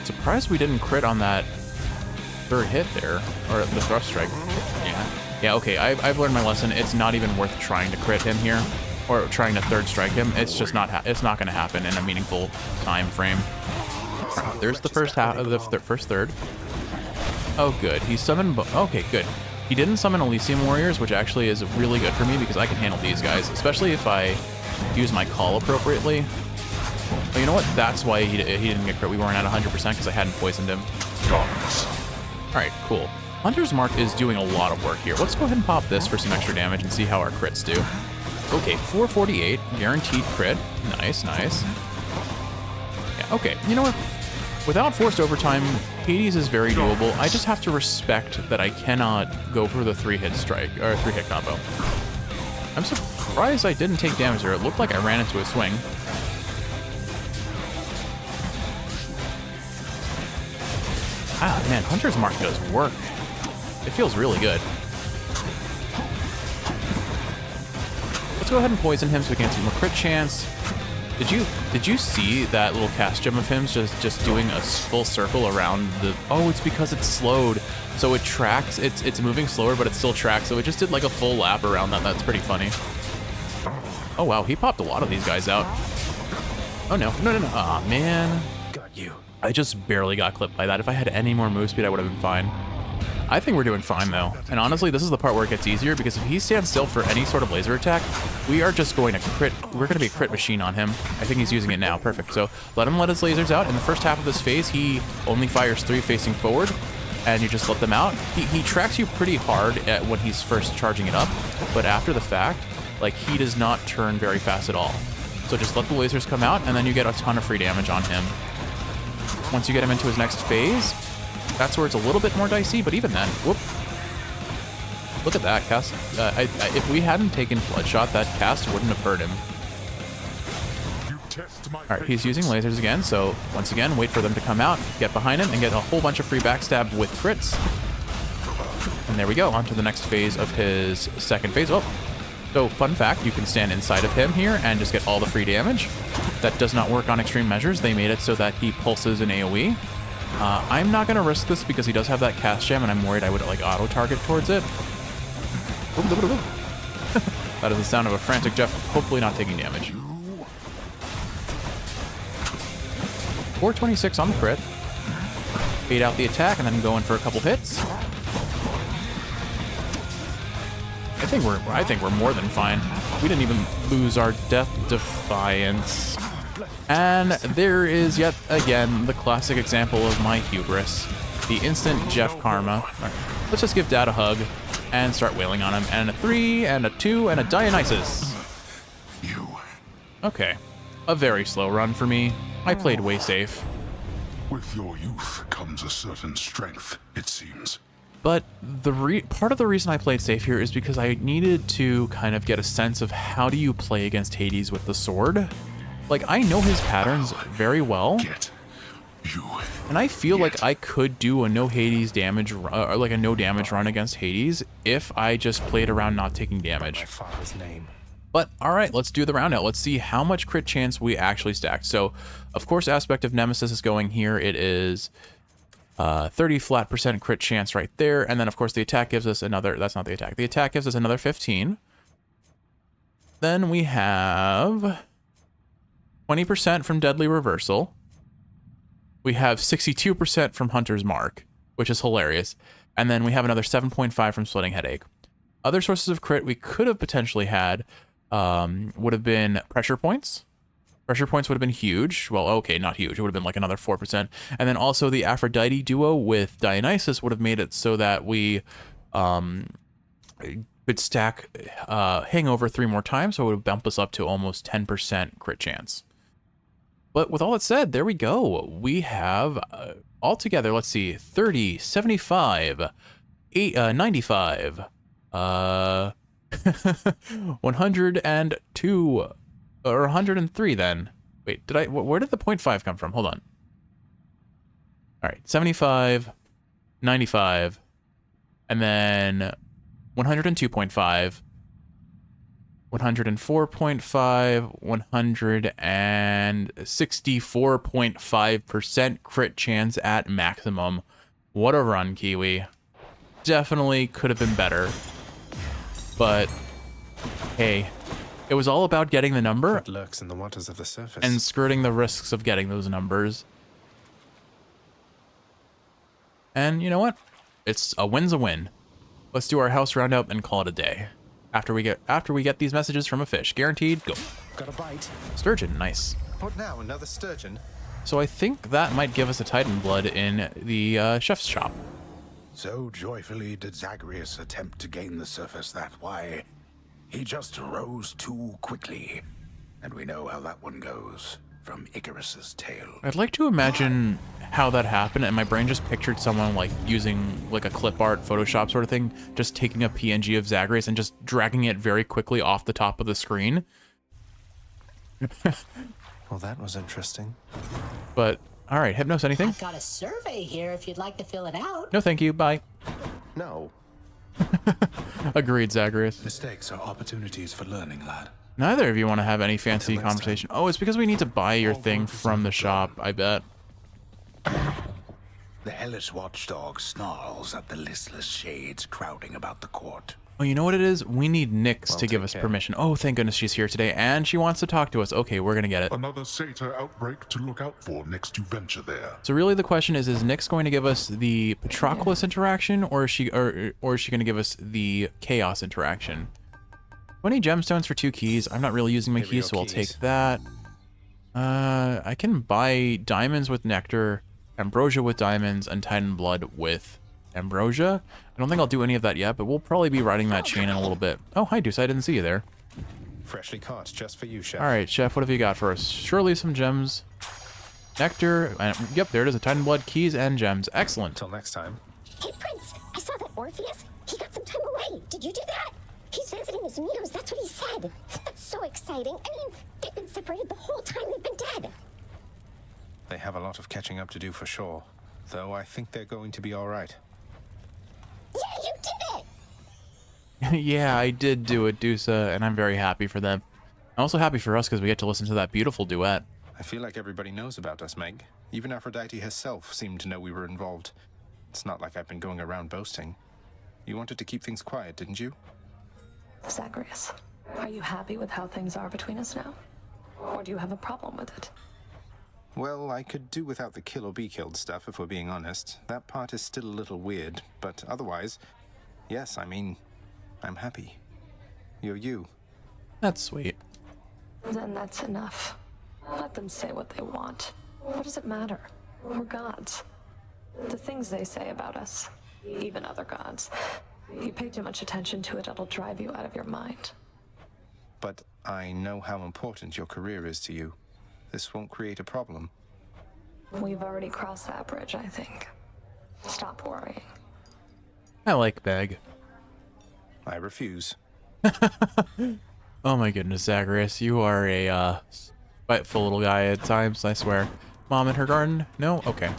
Surprised we didn't crit on that third hit there, or the thrust strike. Yeah, okay, I've learned my lesson. It's not even worth trying to crit him here, or trying to third strike him. It's just not, it's not going to happen in a meaningful time frame. There's the first half of the first third. Oh, good. He summoned, okay, good. He didn't summon Elysium Warriors, which actually is really good for me because I can handle these guys, especially if I use my call appropriately. But you know what? That's why he didn't get crit. We weren't at 100% because I hadn't poisoned him. Alright, cool. Hunter's Mark is doing a lot of work here. Let's go ahead and pop this for some extra damage and see how our crits do. Okay, 448, guaranteed crit. Nice, nice. Yeah, okay, you know what? Without forced overtime, Hades is very doable. I just have to respect that I cannot go for the 3-hit strike, or 3-hit combo. I'm surprised I didn't take damage there. It looked like I ran into a swing. Ah, man, Hunter's Mark does work. It feels really good. Let's go ahead and poison him so we can get some more crit chance. Did you see that little cast gem of him just doing a full circle around the... Oh, it's because it's slowed. So it tracks. It's moving slower, but it still tracks. So it just did like a full lap around that. That's pretty funny. Oh, wow. He popped a lot of these guys out. Oh, no. No. Aw, man. Got you. I just barely got clipped by that. If I had any more move speed, I would have been fine. I think we're doing fine, though. And honestly, this is the part where it gets easier, because if he stands still for any sort of laser attack, we are just going to crit. We're going to be a crit machine on him. I think he's using it now. Perfect. So let him let his lasers out. In the first half of this phase, he only fires 3 facing forward, and you just let them out. He tracks you pretty hard when he's first charging it up, but after the fact, like, he does not turn very fast at all. So just let the lasers come out, and then you get a ton of free damage on him. Once you get him into his next phase, that's where it's a little bit more dicey, but even then, whoop. Look at that cast. If we hadn't taken Bloodshot, that cast wouldn't have hurt him. All right, he's using lasers again. So once again, wait for them to come out, get behind him, and get a whole bunch of free backstab with crits. And there we go. On to the next phase of his second phase. Oh, so fun fact, you can stand inside of him here and just get all the free damage. That does not work on extreme measures. They made it so that he pulses an AoE. I'm not going to risk this because he does have that cast gem, and I'm worried I would like auto-target towards it. That is the sound of a frantic Jeff, hopefully not taking damage. 426 on the crit. Bait out the attack and then go in for a couple hits. I think we're more than fine. We didn't even lose our Death Defiance. And there is yet again the classic example of my hubris. The instant Jeff karma. Right, let's just give Dad a hug and start wailing on him. And a 3, and a 2, and a Dionysus. Okay. A very slow run for me. I played way safe. With your youth comes a certain strength, it seems. But part of the reason I played safe here is because I needed to kind of get a sense of how do you play against Hades with the sword. Like, I know his patterns very well. And I feel like I could do a no Hades damage, or like a no damage run against Hades if I just played around not taking damage. My father's name. But all right, let's do the round out. Let's see how much crit chance we actually stacked. So, of course, aspect of Nemesis is going here. It is 30 flat % crit chance right there. And then, of course, the attack gives us another... That's not the attack. The attack gives us another 15. Then we have 20% from Deadly Reversal. We have 62% from Hunter's Mark, which is hilarious. And then we have another 7.5 from Splitting Headache. Other sources of crit we could have potentially had would have been pressure points. Pressure points would have been huge. Well, okay, not huge. It would have been like another 4%. And then also the Aphrodite duo with Dionysus would have made it so that we could stack Hangover 3 more times, so it would bump us up to almost 10% crit chance. But with all that said, there we go. We have altogether, let's see, 30, 75, 95, 102, or 103 then. Wait, where did the 0.5 come from? Hold on. All right, 75, 95, and then 102.5, 104.5, 164.5% crit chance at maximum. What a run, Kiwi. Definitely could have been better. But, hey, it was all about getting the number. What lurks in the waters of the surface. And skirting the risks of getting those numbers. And you know what? A win's a win. Let's do our house roundup and call it a day. After we get these messages from a fish. Guaranteed, go. Got a bite. Sturgeon, nice. What now? Another sturgeon? So I think that might give us a Titan blood in the chef's shop. So joyfully did Zagreus attempt to gain the surface that why he just rose too quickly. And we know how that one goes from Icarus's tale. I'd like to imagine how that happened, and my brain just pictured someone like using like a clip art Photoshop sort of thing, just taking a PNG of Zagreus and just dragging it very quickly off the top of the screen. Well, that was interesting. But all right, Hypnos, anything? I've got a survey here if you'd like to fill it out. No, thank you. Bye. No. Agreed, Zagreus. Mistakes are opportunities for learning, lad. Neither of you want to have any fancy conversation. Oh, it's because we need to buy your thing from the shop, I bet. The hellish watchdog snarls at the listless shades crowding about the court. Oh, you know what it is? We need Nyx to give us permission. Oh, thank goodness she's here today, and she wants to talk to us. Okay, we're gonna get it. Another satyr outbreak to look out for next you venture there. So really the question is Nyx going to give us the Patroclus interaction, or is she gonna give us the Chaos interaction? 20 gemstones for 2 keys. I'm not really using my keys, so I'll take that. I can buy diamonds with nectar, ambrosia with diamonds, and Titan blood with ambrosia. I don't think I'll do any of that yet, but we'll probably be riding that chain in a little bit. Oh, hi, Deuce. I didn't see you there. Freshly caught, just for you, Chef. All right, Chef, what have you got for us? Surely some gems. Nectar. And, yep, there it is. A Titan blood, keys, and gems. Excellent. Till next time. Hey, Prince. I saw that Orpheus. He got some time away. Wait, did you do that? He's visiting his muse, that's what he said. That's so exciting. I mean, they've been separated the whole time they've been dead. They have a lot of catching up to do for sure, though I think they're going to be all right. Yeah, you did it! Yeah, I did do it, Dusa, and I'm very happy for them. I'm also happy for us because we get to listen to that beautiful duet. I feel like everybody knows about us, Meg. Even Aphrodite herself seemed to know we were involved. It's not like I've been going around boasting. You wanted to keep things quiet, didn't you? Zagreus, are you happy with how things are between us now? Or do you have a problem with it? Well, I could do without the kill or be killed stuff, if we're being honest. That part is still a little weird, but otherwise, yes, I mean, I'm happy. You're you. That's sweet. Then that's enough. Let them say what they want. What does it matter? We're gods. The things they say about us, even other gods, you pay too much attention to it, it'll drive you out of your mind. But I know how important your career is to you. This won't create a problem. We've already crossed that bridge, I think. Stop worrying. I like Meg. I refuse. Oh my goodness, Zagreus, you are a spiteful little guy at times, I swear. Mom in her garden? No? Okay.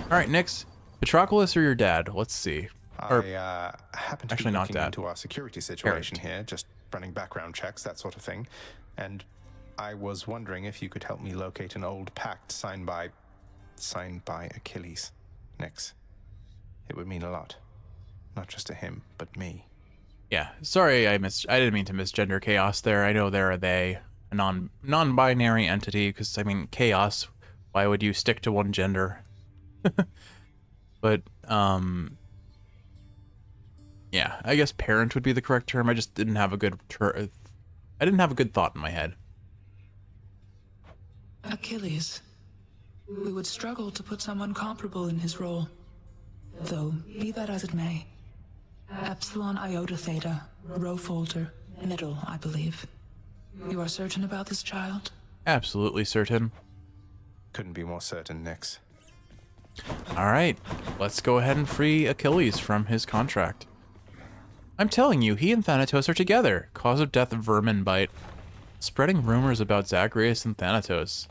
Alright, Nyx, Patroclus or your dad? Let's see. I happen to actually be not looking dad. into our security situation here, just running background checks, that sort of thing. And I was wondering if you could help me locate an old pact signed by Achilles. Nyx. It would mean a lot. Not just to him, but me. Yeah, sorry, I didn't mean to misgender Chaos there. I know they're a they, a non-binary entity, because, I mean, Chaos, why would you stick to one gender? But, yeah, I guess parent would be the correct term. I just didn't have a good I didn't have a good thought in my head. Achilles. We would struggle to put someone comparable in his role. Though, be that as it may. Epsilon Iota Theta, Rho Folter, middle, I believe. You are certain about this child? Absolutely certain. Couldn't be more certain, Nyx. Alright, let's go ahead and free Achilles from his contract. I'm telling you, he and Thanatos are together. Cause of death, vermin bite. Spreading rumors about Zagreus and Thanatos.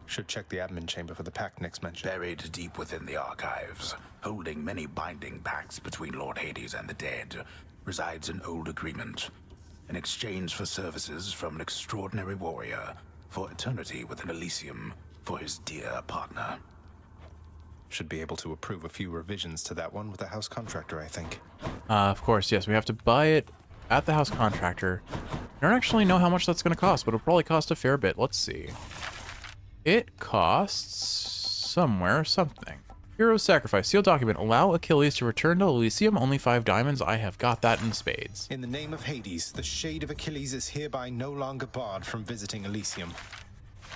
Should check the admin chamber for the pact Nyx mentioned. Buried deep within the archives, holding many binding pacts between Lord Hades and the dead, resides an old agreement. In exchange for services from an extraordinary warrior, for eternity within Elysium, for his dear partner. Should be able to approve a few revisions to that one with the house contractor, I think. Of course, yes, we have to buy it at the house contractor. I don't actually know how much that's going to cost, but it'll probably cost a fair bit. Let's see. It costs somewhere something. Hero's Sacrifice. Sealed document. Allow Achilles to return to Elysium. Only 5 diamonds. I have got that in spades. In the name of Hades, the shade of Achilles is hereby no longer barred from visiting Elysium.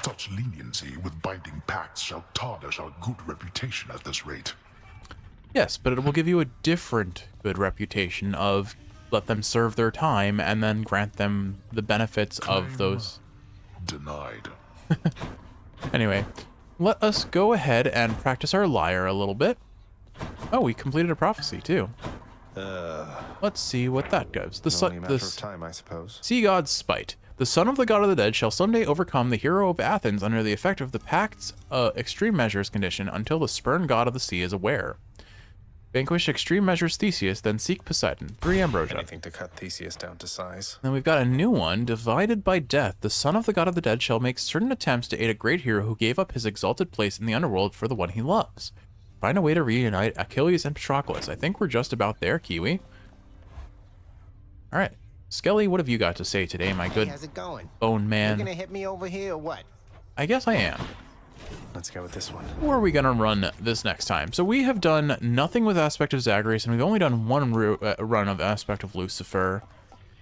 Such leniency with binding pacts shall tarnish our good reputation at this rate. Yes, but it will give you a different good reputation of let them serve their time and then grant them the benefits of those. Denied. Anyway, let us go ahead and practice our lyre a little bit. Oh, we completed a prophecy too. Let's see what that does. Only a matter of time, I suppose. Sea God's Spite. The son of the god of the dead shall someday overcome the hero of Athens under the effect of the pact's extreme measures condition until the spurn god of the sea is aware. Vanquish extreme measures Theseus, then seek Poseidon. 3 ambrosia. Anything to cut Theseus down to size. Then we've got a new one. Divided by death, the son of the god of the dead shall make certain attempts to aid a great hero who gave up his exalted place in the underworld for the one he loves. Find a way to reunite Achilles and Patroclus. I think we're just about there, Kiwi. All right. Skelly, what have you got to say today, my good how's it going? bone man? You gonna hit me over here or what? I guess I am. Let's go with this one. Or are we gonna run this next time? So we have done nothing with Aspect of Zagreus, and we've only done one run of Aspect of Lucifer.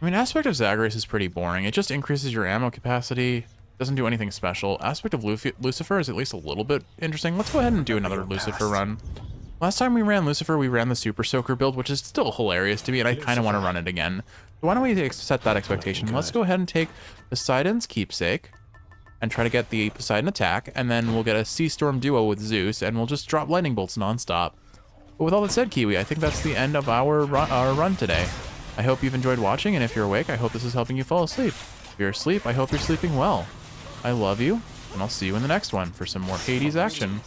I mean, Aspect of Zagreus is pretty boring. It just increases your ammo capacity. Doesn't do anything special. Aspect of Lucifer is at least a little bit interesting. Let's go ahead and do another Lucifer run. Last time we ran Lucifer, we ran the Super Soaker build, which is still hilarious to me, and I kind of want to run it again. So why don't we set that expectation? Let's go ahead and take Poseidon's Keepsake and try to get the Poseidon attack, and then we'll get a Sea Storm duo with Zeus, and we'll just drop lightning bolts nonstop. But with all that said, Kiwi, I think that's the end of our run today. I hope you've enjoyed watching, and if you're awake, I hope this is helping you fall asleep. If you're asleep, I hope you're sleeping well. I love you, and I'll see you in the next one for some more Hades action.